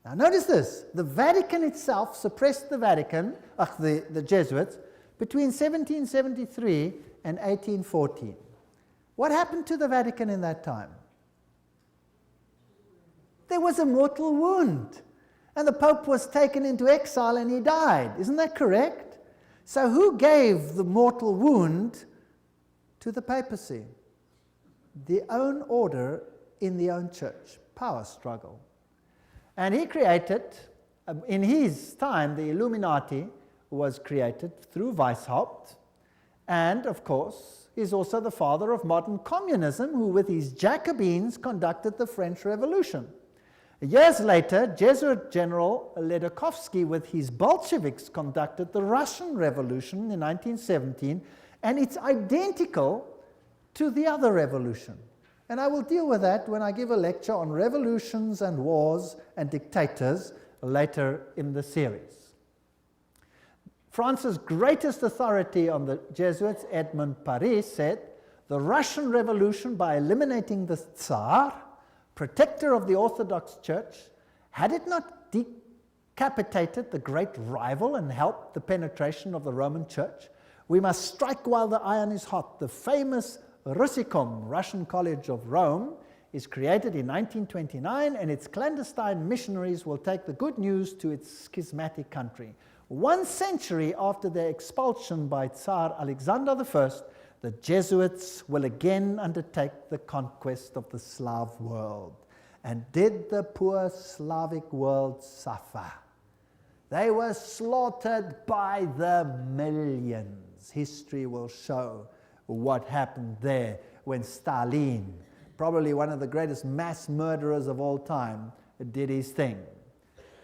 Now notice this, the Vatican itself suppressed the Jesuits between 1773 and 1814. What happened to the Vatican in that time? There was a mortal wound. And the Pope was taken into exile and he died. Isn't that correct? So who gave the mortal wound to the papacy? The own order in the own church. Power struggle. And he created, in his time, the Illuminati was created through Weishaupt. And, of course, is also the father of modern communism, who with his Jacobins conducted the French Revolution. Years later, Jesuit General Ledokovsky with his Bolsheviks conducted the Russian Revolution in 1917, and it's identical to the other revolution. And I will deal with that when I give a lecture on revolutions and wars and dictators later in the series. France's greatest authority on the Jesuits, Edmond Paris, said, "The Russian Revolution, by eliminating the Tsar, protector of the Orthodox Church, had it not decapitated the great rival and helped the penetration of the Roman Church, we must strike while the iron is hot. The famous Russicum, Russian College of Rome, is created in 1929, and its clandestine missionaries will take the good news to its schismatic country. 1 century after their expulsion by Tsar Alexander I, the Jesuits will again undertake the conquest of the Slav world." And did the poor Slavic world suffer? They were slaughtered by the millions. History will show what happened there when Stalin, probably one of the greatest mass murderers of all time, did his thing.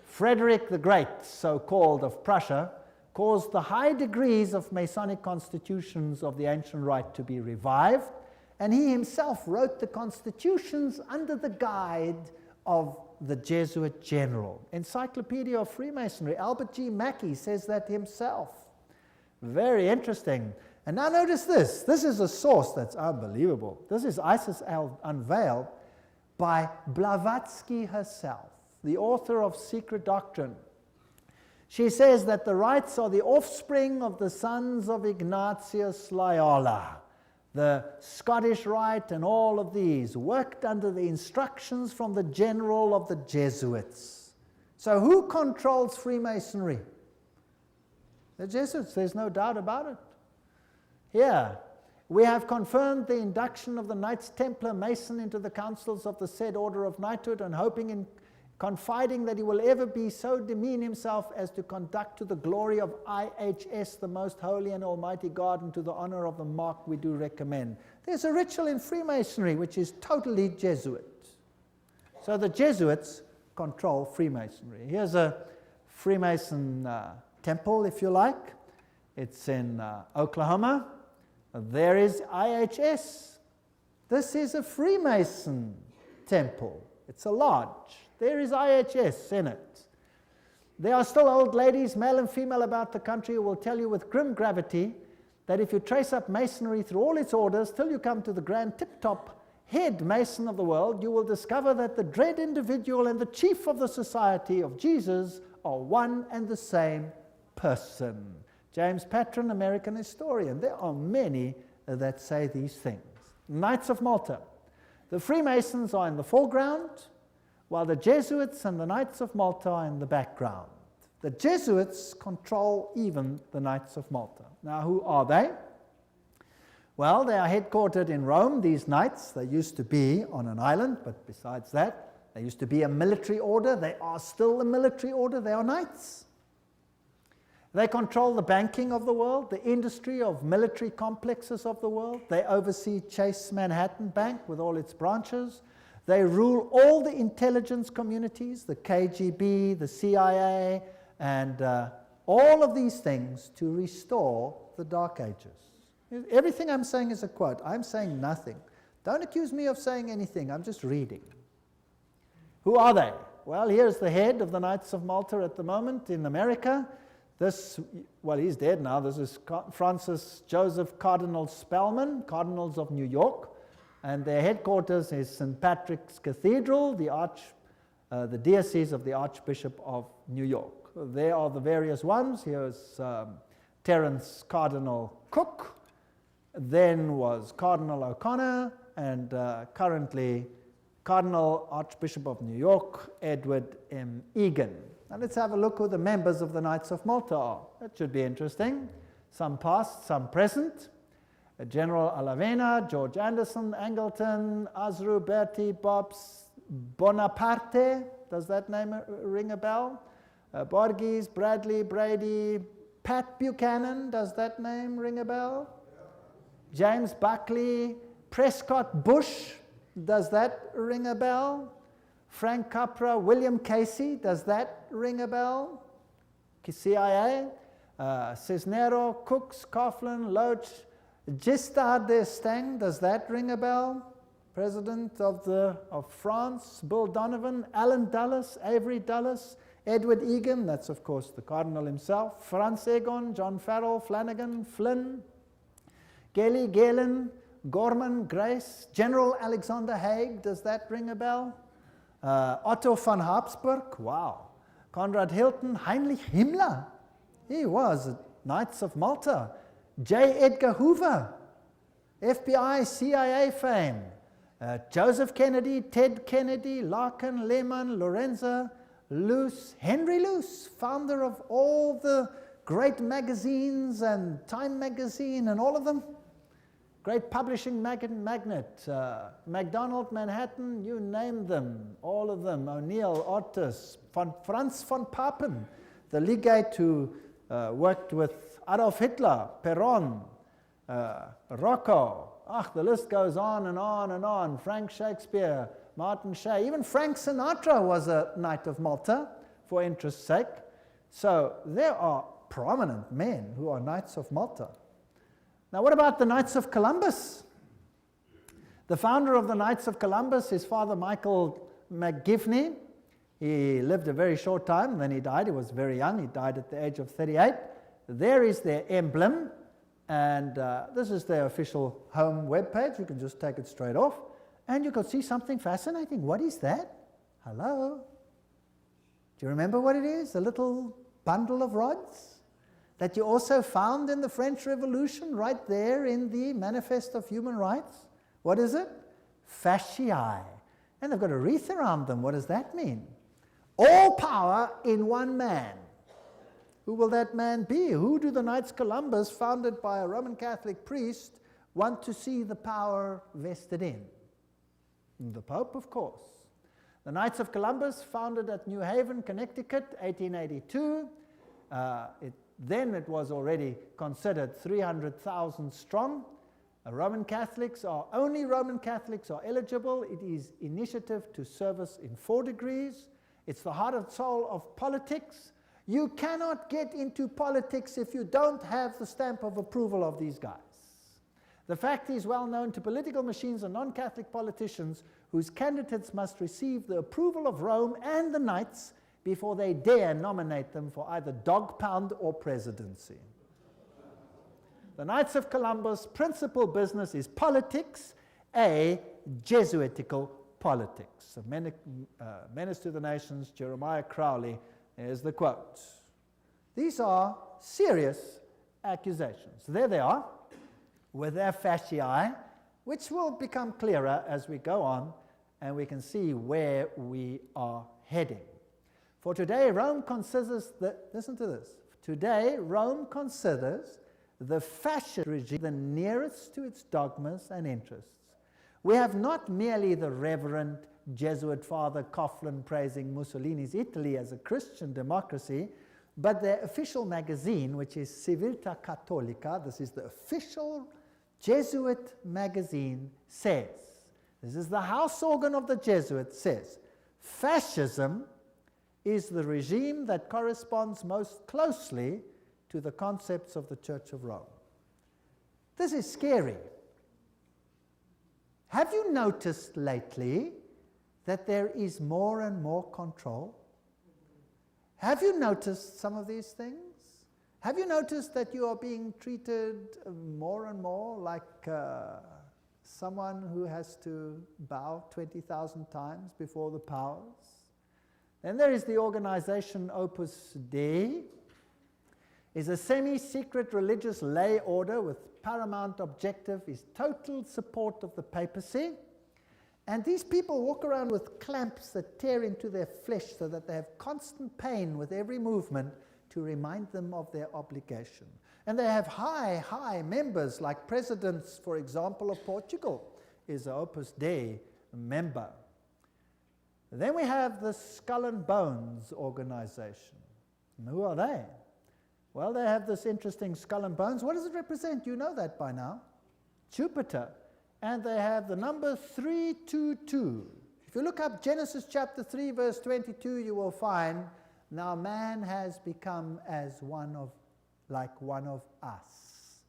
Frederick the Great, so-called, of Prussia, caused the high degrees of Masonic constitutions of the ancient rite to be revived, and he himself wrote the constitutions under the guide of the Jesuit general. Encyclopedia of Freemasonry, Albert G. Mackey says that himself. Very interesting. And now notice this. This is a source that's unbelievable. This is Isis Unveiled by Blavatsky herself, the author of Secret Doctrine. She says that the rites are the offspring of the sons of Ignatius Loyola. The Scottish Rite and all of these worked under the instructions from the general of the Jesuits. So who controls Freemasonry? The Jesuits, there's no doubt about it. Here, we have confirmed the induction of the Knights Templar Mason into the councils of the said order of knighthood, and hoping and confiding that he will ever be so demean himself as to conduct to the glory of IHS, the most holy and almighty God, and to the honor of the mark we do recommend. There's a ritual in Freemasonry which is totally Jesuit. So the Jesuits control Freemasonry. Here's a Freemason temple, if you like. It's in Oklahoma. There is IHS. This is a Freemason temple. It's a lodge. There is IHS in it. There are still old ladies, male and female, about the country who will tell you with grim gravity that if you trace up Masonry through all its orders till you come to the grand tip-top head Mason of the world, you will discover that the dread individual and the chief of the Society of Jesus are one and the same person. James Patron, American historian. There are many that say these things. Knights of Malta. The Freemasons are in the foreground, while the Jesuits and the Knights of Malta are in the background. The Jesuits control even the Knights of Malta. Now, who are they? Well, they are headquartered in Rome, these knights. They used to be on an island, but besides that, they used to be a military order. They are still a military order. They are knights. They control the banking of the world, the industry of military complexes of the world. They oversee Chase Manhattan Bank with all its branches. They rule all the intelligence communities, the KGB, the CIA, and all of these things to restore the Dark Ages. Everything I'm saying is a quote. I'm saying nothing. Don't accuse me of saying anything. I'm just reading. Who are they? Well, here's the head of the Knights of Malta at the moment in America. This, well, he's dead now. This is Francis Joseph Cardinal Spellman, Cardinals of New York. And their headquarters is St. Patrick's Cathedral, the diocese of the Archbishop of New York. There are the various ones. Here's Terence Cardinal Cook. Then was Cardinal O'Connor, and currently Cardinal Archbishop of New York, Edward M. Egan. Now let's have a look who the members of the Knights of Malta are. That should be interesting. Some past, some present. General Alavena, George Anderson, Angleton, Azru, Bertie, Bobs, Bonaparte. Does that name ring a bell? Borges, Bradley, Brady, Pat Buchanan. Does that name ring a bell? James Buckley, Prescott Bush, does that ring a bell? Frank Capra, William Casey, does that ring a bell? CIA, Cisnero, Cooks, Coughlin, Loach, Giscard d'Estaing, does that ring a bell? President of France, Bill Donovan, Alan Dulles, Avery Dulles, Edward Egan, that's of course the Cardinal himself, Franz Egon, John Farrell, Flanagan, Flynn, Gelly, Galen, Gorman, Grace, General Alexander Haig, does that ring a bell? Otto von Habsburg, wow. Conrad Hilton, Heinrich Himmler, he was at Knights of Malta. J. Edgar Hoover, FBI, CIA fame. Joseph Kennedy, Ted Kennedy, Larkin, Lehman, Lorenzo, Luce, Henry Luce, founder of all the great magazines and Time magazine and all of them. Great publishing magnate, MacDonald, Manhattan, you name them, all of them. O'Neill, Otis, Franz von Papen, the legate who worked with Adolf Hitler, Perón, Rocco. The list goes on and on and on. Frank Shakespeare, Martin Shea, even Frank Sinatra was a Knight of Malta for interest's sake. So there are prominent men who are Knights of Malta. Now what about the Knights of Columbus? The founder of the Knights of Columbus is Father Michael McGivney. He lived a very short time, then he died. He was very young. He died at the age of 38. There is their emblem, and this is their official home webpage. You can just take it straight off, and you can see something fascinating. What is that? Hello? Do you remember what it is? A little bundle of rods that you also found in the French Revolution right there in the Manifest of Human Rights. What is it? Fasciae. And they've got a wreath around them. What does that mean? All power in one man. Who will that man be? Who do the Knights Columbus, founded by a Roman Catholic priest, want to see the power vested in? The Pope, of course. The Knights of Columbus, founded at New Haven, Connecticut, 1882. Then it was already considered 300,000 strong. Only Roman Catholics are eligible. It is initiative to service in 4 degrees. It's the heart and soul of politics. You cannot get into politics if you don't have the stamp of approval of these guys. The fact is well known to political machines and non-Catholic politicians whose candidates must receive the approval of Rome and the Knights before they dare nominate them for either dog pound or presidency. The Knights of Columbus' principal business is politics, a Jesuitical politics. Menace to the Nations, Jeremiah Crowley, is the quote. These are serious accusations. There they are, with their fasciae, which will become clearer as we go on, and we can see where we are heading. For today, Rome considers listen to this. Today, Rome considers the fascist regime the nearest to its dogmas and interests. We have not merely the Reverend Jesuit Father Coughlin praising Mussolini's Italy as a Christian democracy, but their official magazine, which is Civiltà Cattolica, this is the official Jesuit magazine, says, this is the house organ of the Jesuits, says, fascism is the regime that corresponds most closely to the concepts of the Church of Rome. This is scary. Have you noticed lately that there is more and more control? Have you noticed some of these things? Have you noticed that you are being treated more and more like someone who has to bow 20,000 times before the powers? Then there is the organization Opus Dei. Is a semi-secret religious lay order with paramount objective is total support of the papacy. And these people walk around with clamps that tear into their flesh so that they have constant pain with every movement to remind them of their obligation. And they have high members, like presidents, for example, of Portugal is an Opus Dei member. Then we have the Skull and Bones organization. And who are they? Well, they have this interesting skull and bones. What does it represent? You know that by now. Jupiter, and they have the number 322. If you look up Genesis chapter 3 verse 22, you will find, now man has become as like one of us,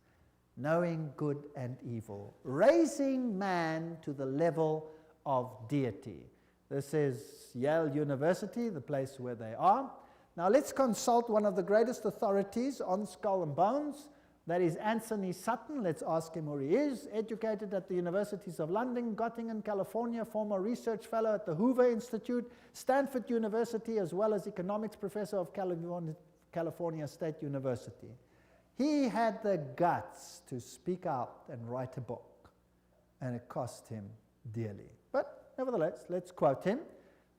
knowing good and evil, raising man to the level of deity. This is Yale University, the place where they are. Now let's consult one of the greatest authorities on skull and bones. That is Anthony Sutton. Let's ask him who he is. Educated at the Universities of London, Göttingen, California, former research fellow at the Hoover Institute, Stanford University, as well as economics professor of California State University. He had the guts to speak out and write a book, and it cost him dearly. But nevertheless, let's quote him.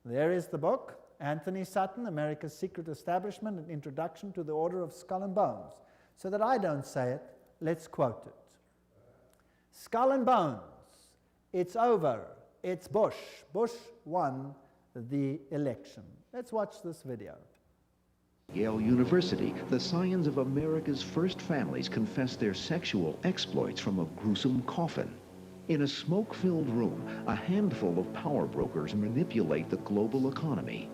There is the book, Anthony Sutton, America's Secret Establishment, an Introduction to the Order of Skull and Bones. So that I don't say it, let's quote it. Skull and Bones, it's over, it's Bush. Bush won the election. Let's watch this video. Yale University, the scions of America's first families confess their sexual exploits from a gruesome coffin. In a smoke-filled room, a handful of power brokers manipulate the global economy.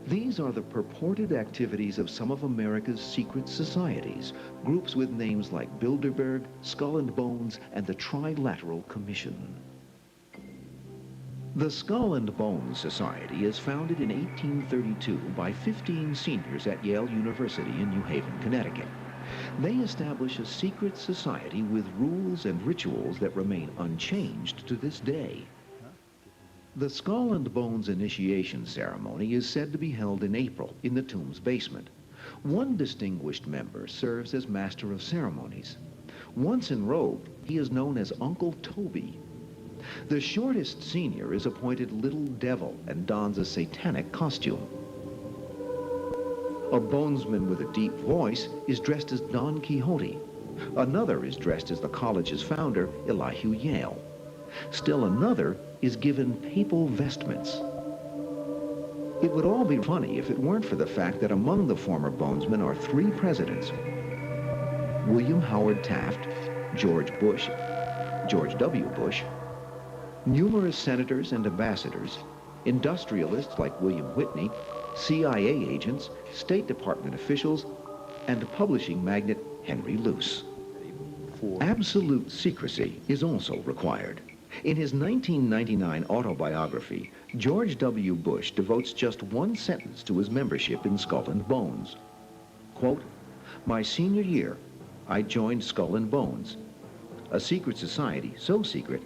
These are the purported activities of some of America's secret societies, groups with names like Bilderberg, Skull and Bones, and the Trilateral Commission. The Skull and Bones Society is founded in 1832 by 15 seniors at Yale University in New Haven, Connecticut. They establish a secret society with rules and rituals that remain unchanged to this day. The Skull and Bones initiation ceremony is said to be held in April in the tomb's basement. One distinguished member serves as master of ceremonies. Once enrobed, he is known as Uncle Toby. The shortest senior is appointed Little Devil and dons a satanic costume. A bonesman with a deep voice is dressed as Don Quixote. Another is dressed as the college's founder, Elihu Yale. Still another is given papal vestments. It would all be funny if it weren't for the fact that among the former bonesmen are 3 presidents: William Howard Taft, George Bush, George W. Bush, numerous senators and ambassadors, industrialists like William Whitney, CIA agents, State Department officials, and publishing magnate Henry Luce. Absolute secrecy is also required. In his 1999 autobiography, George W. Bush devotes just one sentence to his membership in Skull and Bones. Quote, "My senior year, I joined Skull and Bones, a secret society so secret,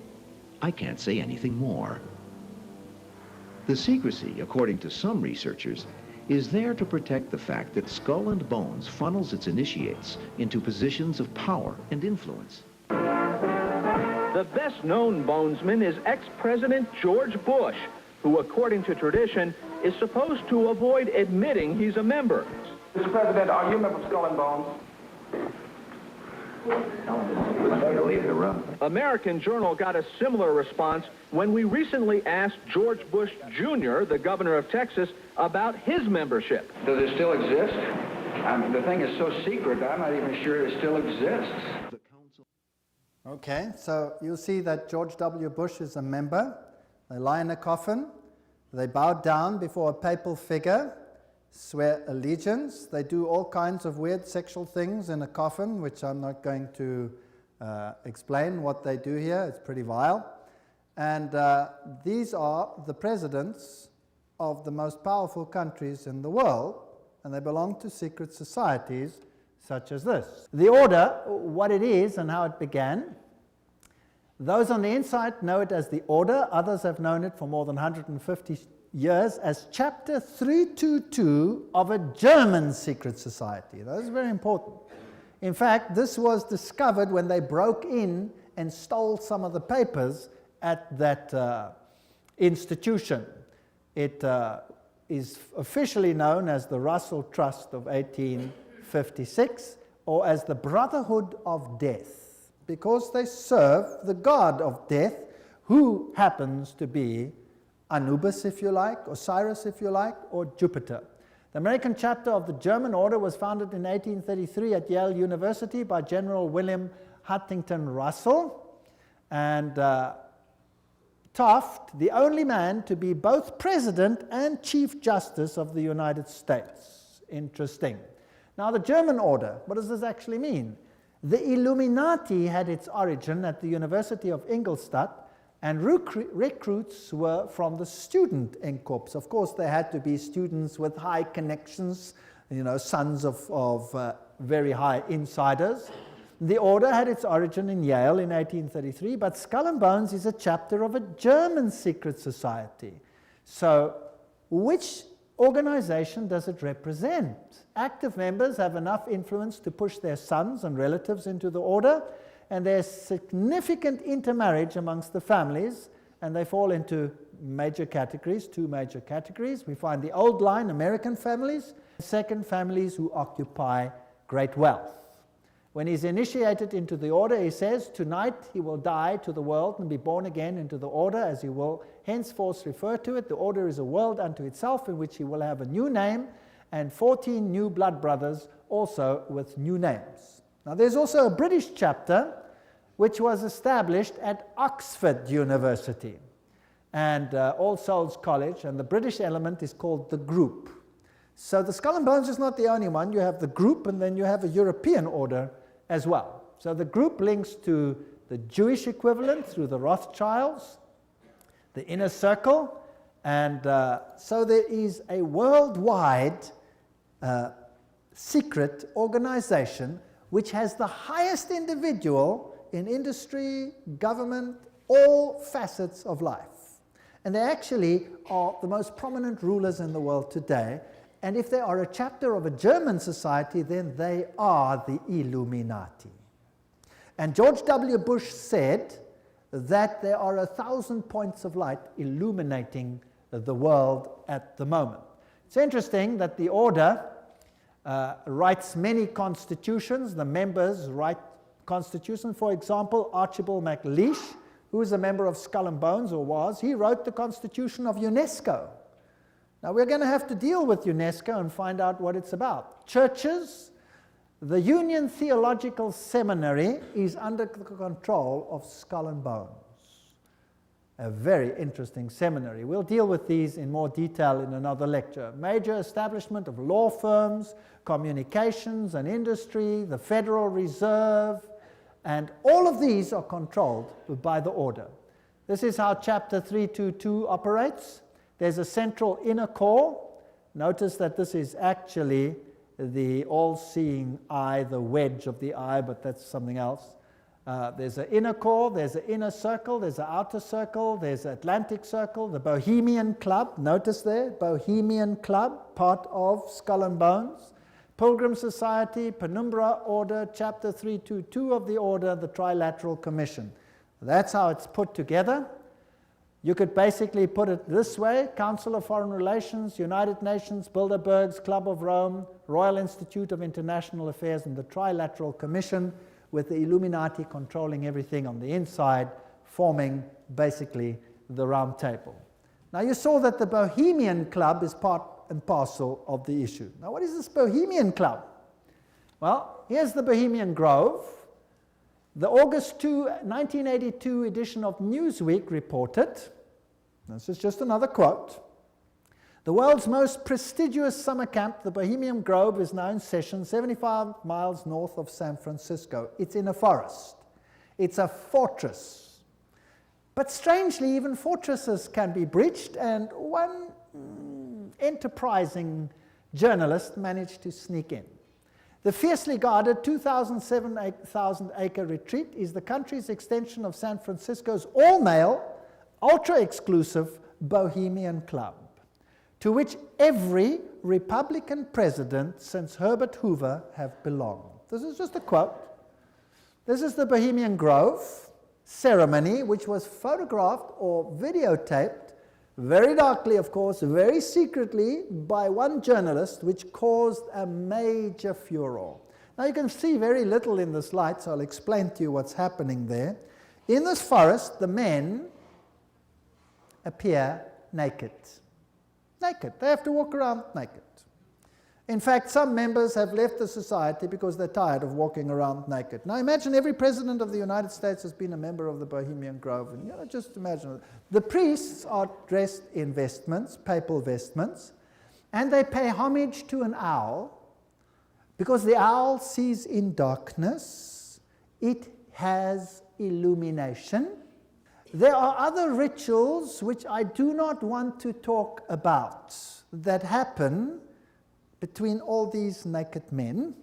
I can't say anything more." The secrecy, according to some researchers, is there to protect the fact that Skull and Bones funnels its initiates into positions of power and influence. The best-known bonesman is ex-President George Bush, who, according to tradition, is supposed to avoid admitting he's a member. Mr. President, are you a member of Skull and Bones? Leave the room. American Journal got a similar response when we recently asked George Bush Jr., the governor of Texas, about his membership. Does it still exist? The thing is so secret, I'm not even sure it still exists. Okay, so you'll see that George W. Bush is a member. They lie in a coffin. They bow down before a papal figure, swear allegiance. They do all kinds of weird sexual things in a coffin, which I'm not going to explain what they do here. It's pretty vile. And these are the presidents of the most powerful countries in the world, and they belong to secret societies such as this. The order, what it is and how it began. Those on the inside know it as the order. Others have known it for more than 150 years as Chapter 322 of a German secret society. That is very important. In fact, this was discovered when they broke in and stole some of the papers at that institution. It is officially known as the Russell Trust of 1856, or as the Brotherhood of Death, because they serve the god of death, who happens to be Anubis, if you like, Osiris, if you like, or Jupiter. The American chapter of the German Order was founded in 1833 at Yale University by General William Huntington Russell. And Taft, the only man to be both President and Chief Justice of the United States. Interesting. Now, the German Order, what does this actually mean? The Illuminati had its origin at the University of Ingolstadt, and recruits were from the student Inkorps. Of course, they had to be students with high connections, you know, sons of very high insiders. The order had its origin in Yale in 1833, but Skull and Bones is a chapter of a German secret society. So, which organization does it represent? Active members have enough influence to push their sons and relatives into the order, and there's significant intermarriage amongst the families, and they fall into major categories, two major categories. We find the old line, American families, second, families who occupy great wealth. When he's initiated into the order, he says, tonight he will die to the world and be born again into the order, as he will henceforth refer to it. The order is a world unto itself, in which he will have a new name, and 14 new blood brothers also with new names. Now, there's also a British chapter which was established at Oxford University and All Souls College, and the British element is called the Group. So the Skull and Bones is not the only one. You have the Group, and then you have a European order as well. So the Group links to the Jewish equivalent through the Rothschilds, the Inner Circle, and so there is a worldwide secret organization which has the highest individual in industry, government, all facets of life. And they actually are the most prominent rulers in the world today. And if they are a chapter of a German society, then they are the Illuminati. And George W. Bush said that there are 1,000 points of light illuminating the world at the moment. It's interesting that the order writes many constitutions. The members write constitutions. For example, Archibald MacLeish, who is a member of Skull and Bones, or was, he wrote the Constitution of UNESCO. Now, we're going to have to deal with UNESCO and find out what it's about. Churches, the Union Theological Seminary is under the control of Skull and Bones. A very interesting seminary. We'll deal with these in more detail in another lecture. Major establishment of law firms, communications and industry, the Federal Reserve, and all of these are controlled by the order. This is how Chapter 322 operates. There's a central inner core. Notice that this is actually the all-seeing eye, the wedge of the eye, but that's something else. There's an inner core, there's an inner circle, there's an outer circle, there's an Atlantic Circle, the Bohemian Club, notice there, Bohemian Club, part of Skull and Bones, Pilgrim Society, Penumbra Order, Chapter 322 of the Order, the Trilateral Commission. That's how it's put together. You could basically put it this way: Council of Foreign Relations, United Nations, Bilderbergs, Club of Rome, Royal Institute of International Affairs, and the Trilateral Commission, with the Illuminati controlling everything on the inside, forming basically the round table. Now, you saw that the Bohemian Club is part and parcel of the issue. Now, what is this Bohemian Club? Well, here's the Bohemian Grove. The August 2, 1982 edition of Newsweek reported, this is just another quote, the world's most prestigious summer camp, the Bohemian Grove, is now in session 75 miles north of San Francisco. It's in a forest. It's a fortress. But strangely, even fortresses can be breached, and one enterprising journalist managed to sneak in. The fiercely guarded 2,000-acre retreat is the country's extension of San Francisco's all-male, ultra-exclusive Bohemian Club, to which every Republican president since Herbert Hoover have belonged. This is just a quote. This is the Bohemian Grove ceremony, which was photographed or videotaped, very darkly, of course, very secretly, by one journalist, which caused a major furor. Now, you can see very little in this light, so I'll explain to you what's happening there. In this forest, the men appear naked. Naked. They have to walk around naked. In fact, some members have left the society because they're tired of walking around naked. Now imagine every president of the United States has been a member of the Bohemian Grove. And just imagine. The priests are dressed in vestments, papal vestments, and they pay homage to an owl because the owl sees in darkness. It has illumination. There are other rituals which I do not want to talk about that happen between all these naked men.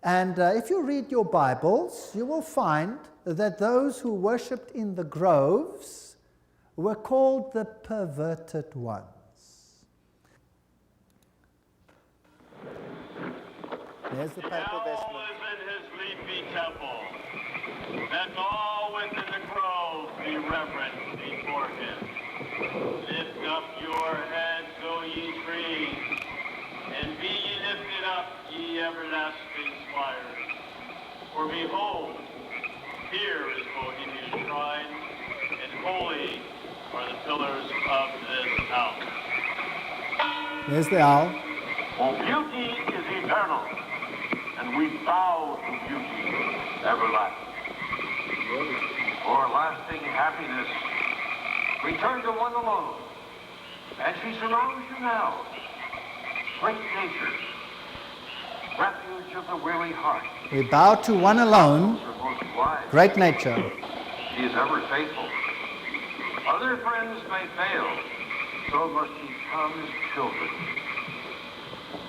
And if you read your Bibles, you will find that those who worshipped in the groves were called the perverted ones. There's the papal vestment. Is in his leafy temple. Let all within the grove be reverent before him. Lift up your heads, O ye trees, and be ye lifted up, ye everlasting spires. For behold, here is Bohemia's shrine, and holy are the pillars of this house. There's the owl. For beauty is eternal, and we bow to beauty everlasting. For lasting happiness, return to one alone, and she surrounds you now. Great nature, refuge of the weary heart. We bow to one alone, great nature. She is ever faithful. Other friends may fail, so must ye come as children.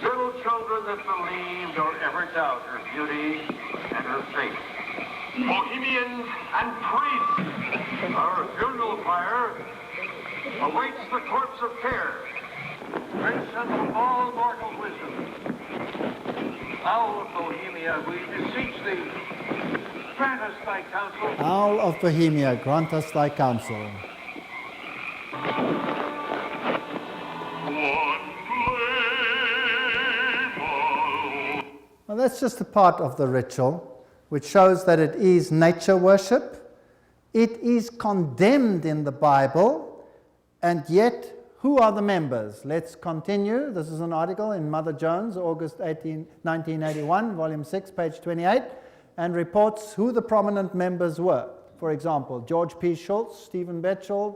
Little children that believe nor ever doubt her beauty and her faith. Bohemians and priests, our funeral pyre awaits the corpse of care. Prince of all mortal wisdom, Owl of Bohemia, we beseech thee, grant us thy counsel. Owl of Bohemia, grant us thy counsel. Well, that's just a part of the ritual, which shows that it is nature worship. It is condemned in the Bible, and yet who are the members? Let's continue. This is an article in Mother Jones, August 1981, volume 6, page 28, and reports who the prominent members were. For example, George P. Schultz, Stephen Batchelor,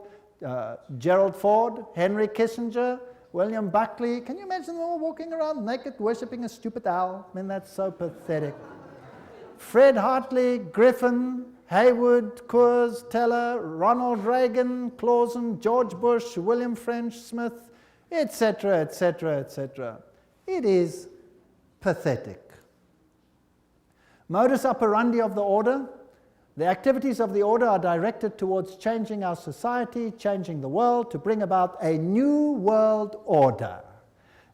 Gerald Ford, Henry Kissinger, William Buckley. Can you imagine them all walking around naked, worshipping a stupid owl? I mean, that's so pathetic. Fred Hartley, Griffin, Haywood, Coors, Teller, Ronald Reagan, Clausen, George Bush, William French Smith, etc., etc., etc. It is pathetic. Modus operandi of the order. The activities of the order are directed towards changing our society, changing the world, to bring about a new world order.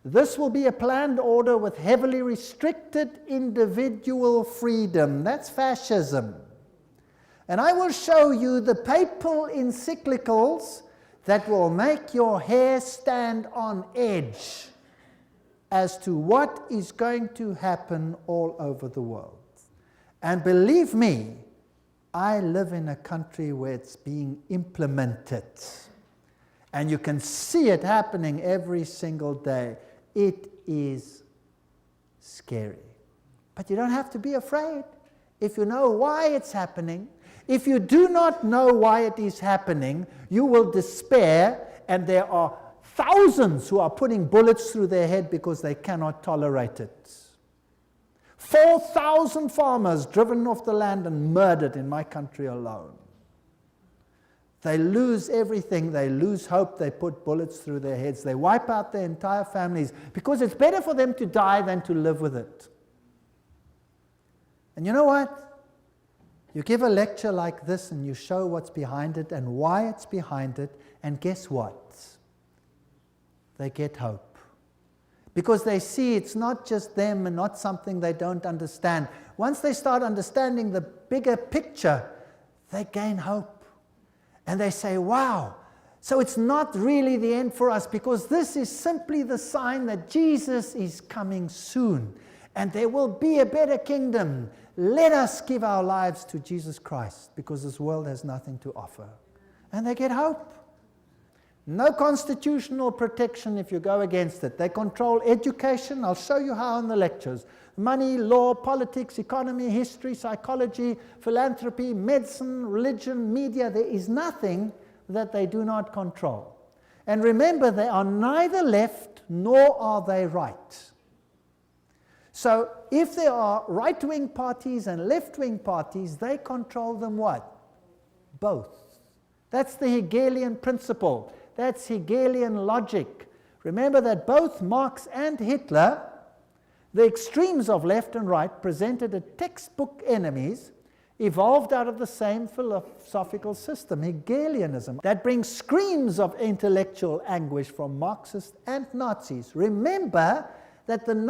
This will be a planned order with heavily restricted individual freedom. That's fascism. And I will show you the papal encyclicals that will make your hair stand on edge as to what is going to happen all over the world. And believe me, I live in a country where it's being implemented. And you can see it happening every single day. It is scary. But you don't have to be afraid if you know why it's happening. If you do not know why it is happening, you will despair, and there are thousands who are putting bullets through their head because they cannot tolerate it. 4,000 farmers driven off the land and murdered in my country alone. They lose everything, they lose hope, they put bullets through their heads, they wipe out their entire families because it's better for them to die than to live with it. And you know what? You give a lecture like this and you show what's behind it and why it's behind it, and guess what? They get hope. Because they see it's not just them and not something they don't understand. Once they start understanding the bigger picture, they gain hope. And they say, wow, so it's not really the end for us, because this is simply the sign that Jesus is coming soon. And there will be a better kingdom. Let us give our lives to Jesus Christ, because this world has nothing to offer. And they get hope. No constitutional protection if you go against it. They control education. I'll show you how in the lectures. Money, law, politics, economy, history, psychology, philanthropy, medicine, religion, media. There is nothing that they do not control. And remember, they are neither left nor are they right. So if there are right-wing parties and left-wing parties, they control them what? Both. That's the Hegelian principle. That's Hegelian logic. Remember that both Marx and Hitler, the extremes of left and right, presented as textbook enemies, evolved out of the same philosophical system, Hegelianism, that brings screams of intellectual anguish from Marxists and Nazis. Remember that the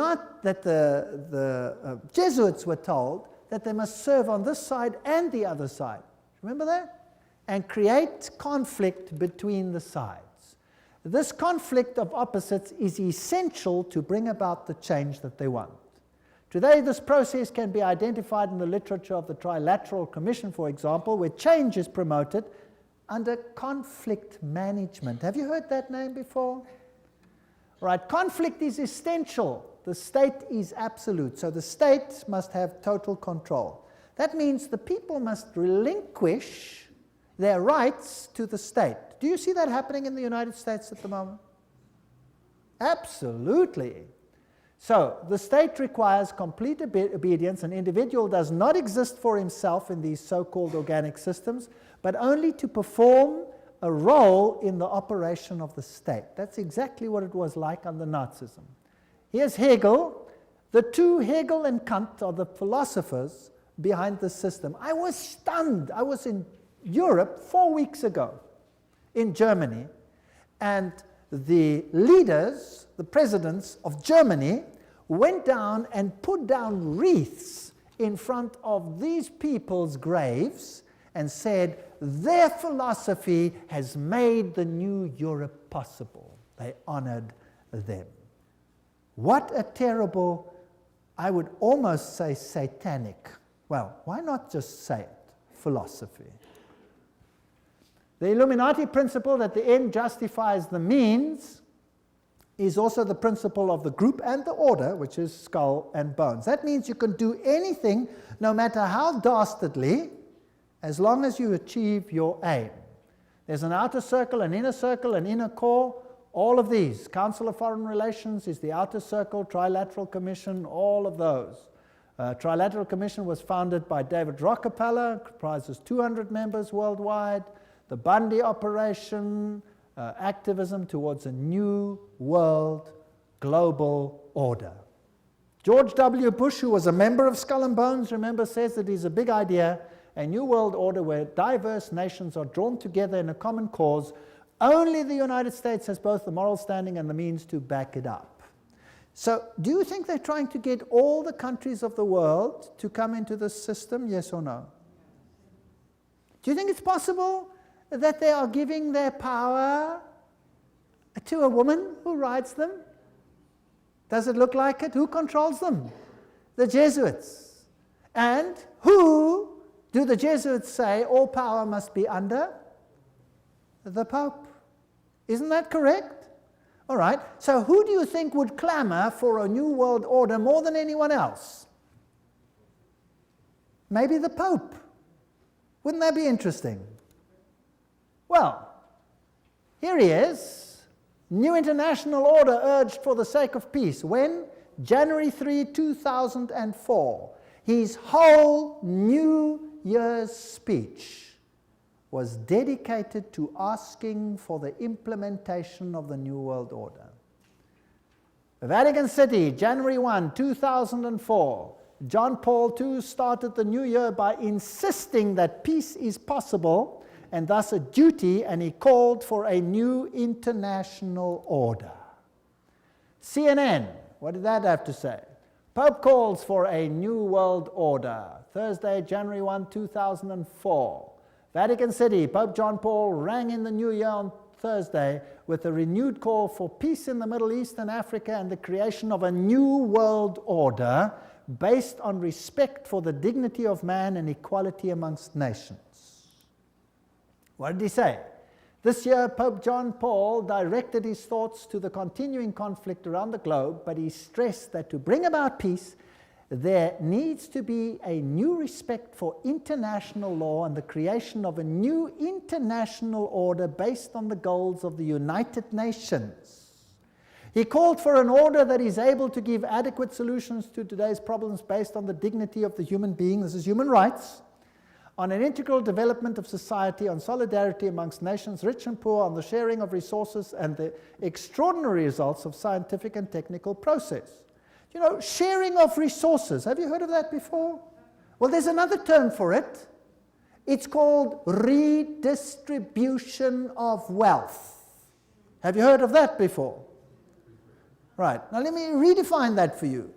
Jesuits were told that they must serve on this side and the other side. Remember that? And create conflict between the sides. This conflict of opposites is essential to bring about the change that they want. Today, this process can be identified in the literature of the Trilateral Commission, for example, where change is promoted under conflict management. Have you heard that name before? Right, conflict is essential. The state is absolute, so the state must have total control. That means the people must relinquish their rights to the state. Do you see that happening in the United States at the moment? Absolutely. So, the state requires complete obedience. An individual does not exist for himself in these so-called organic systems, but only to perform a role in the operation of the state. That's exactly what it was like under Nazism. Here's Hegel. The two, Hegel and Kant, are the philosophers behind the system. I was stunned. I was in Europe 4 weeks ago, in Germany, and the leaders, the presidents of Germany, went down and put down wreaths in front of these people's graves and said, their philosophy has made the new Europe possible. They honored them. What a terrible, I would almost say satanic, well, why not just say it, philosophy. The Illuminati principle that the end justifies the means is also the principle of the group and the order, which is skull and bones. That means you can do anything, no matter how dastardly, as long as you achieve your aim. There's an outer circle, an inner core, all of these. Council of Foreign Relations is the outer circle, Trilateral Commission, all of those. Trilateral Commission was founded by David Rockefeller, comprises 200 members worldwide. The Bundy operation, activism towards a new world global order. George W. Bush, who was a member of Skull and Bones, remember, says that it's a big idea, a new world order where diverse nations are drawn together in a common cause. Only the United States has both the moral standing and the means to back it up. So, do you think they're trying to get all the countries of the world to come into this system, yes or no? Do you think it's possible that they are giving their power to a woman who rides them? Does it look like it? Who controls them? The Jesuits. And who do the Jesuits say all power must be under? The Pope. Isn't that correct? All right. So who do you think would clamor for a new world order more than anyone else? Maybe the Pope. Wouldn't that be interesting? Well, here he is. New international order urged for the sake of peace. When? January 3, 2004. His whole New Year's speech was dedicated to asking for the implementation of the New World Order. Vatican City, January 1, 2004. John Paul II started the new year by insisting that peace is possible and thus a duty, and he called for a new international order. CNN, what did that have to say? Pope calls for a new world order. Thursday, January 1, 2004. Vatican City, Pope John Paul rang in the new year on Thursday with a renewed call for peace in the Middle East and Africa and the creation of a new world order based on respect for the dignity of man and equality amongst nations. What did he say? This year, Pope John Paul directed his thoughts to the continuing conflict around the globe, but he stressed that to bring about peace, there needs to be a new respect for international law and the creation of a new international order based on the goals of the United Nations. He called for an order that is able to give adequate solutions to today's problems based on the dignity of the human being, this is human rights, on an integral development of society, on solidarity amongst nations, rich and poor, on the sharing of resources and the extraordinary results of scientific and technical process. You know, sharing of resources, have you heard of that before? Well, there's another term for it. It's called redistribution of wealth. Have you heard of that before? Right, now let me redefine that for you.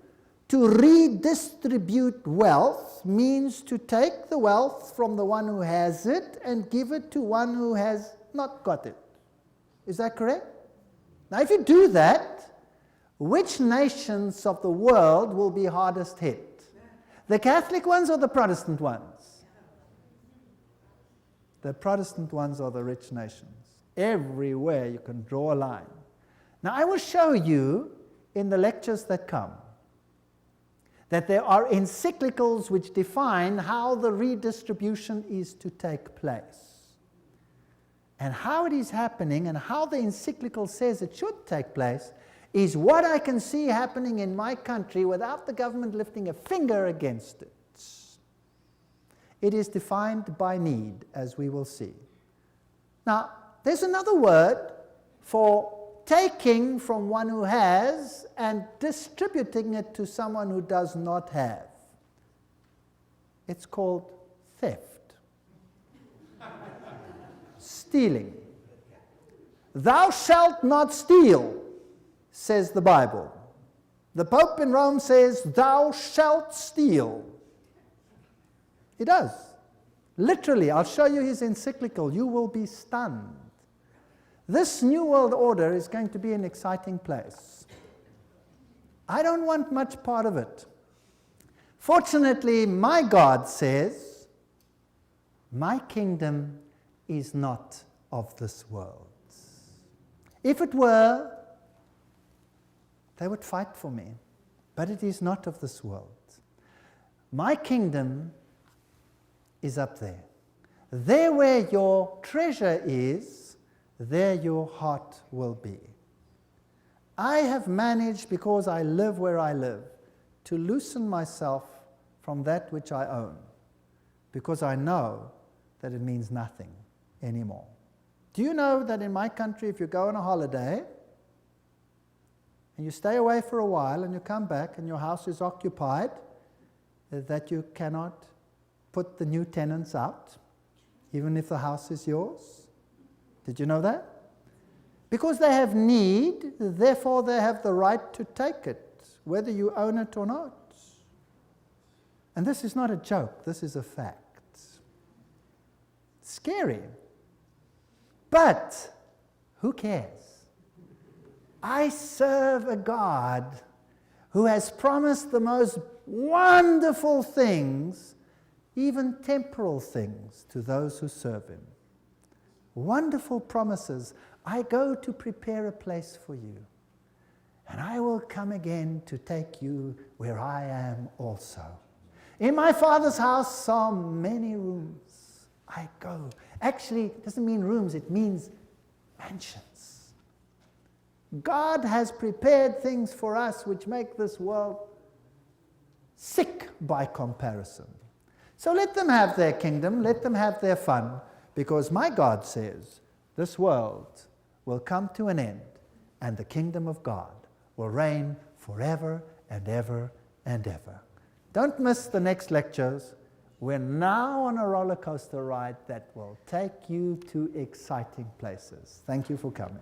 To redistribute wealth means to take the wealth from the one who has it and give it to one who has not got it. Is that correct? Now, if you do that, which nations of the world will be hardest hit? The Catholic ones or the Protestant ones? The Protestant ones are the rich nations. Everywhere you can draw a line. Now, I will show you in the lectures that come that there are encyclicals which define how the redistribution is to take place. And how it is happening and how the encyclical says it should take place is what I can see happening in my country without the government lifting a finger against it. It is defined by need, as we will see. Now, there's another word for taking from one who has and distributing it to someone who does not have. It's called theft. Stealing. Thou shalt not steal, says the Bible. The Pope in Rome says, thou shalt steal. He does. Literally, I'll show you his encyclical. You will be stunned. This New World Order is going to be an exciting place. I don't want much part of it. Fortunately, my God says, my kingdom is not of this world. If it were, they would fight for me. But it is not of this world. My kingdom is up there. There where your treasure is, there your heart will be. I have managed, because I live where I live, to loosen myself from that which I own, because I know that it means nothing anymore. Do you know that in my country, if you go on a holiday, and you stay away for a while, and you come back, and your house is occupied, that you cannot put the new tenants out, even if the house is yours? Did you know that? Because they have need, therefore they have the right to take it, whether you own it or not. And this is not a joke, this is a fact. Scary. But who cares? I serve a God who has promised the most wonderful things, even temporal things, to those who serve him. Wonderful promises. I go to prepare a place for you, and I will come again to take you where I am also. In my Father's house are many rooms. I go. Actually, it doesn't mean rooms, it means mansions. God has prepared things for us which make this world sick by comparison. So let them have their kingdom, let them have their fun, because my God says this world will come to an end and the kingdom of God will reign forever and ever and ever. Don't miss the next lectures. We're now on a roller coaster ride that will take you to exciting places. Thank you for coming.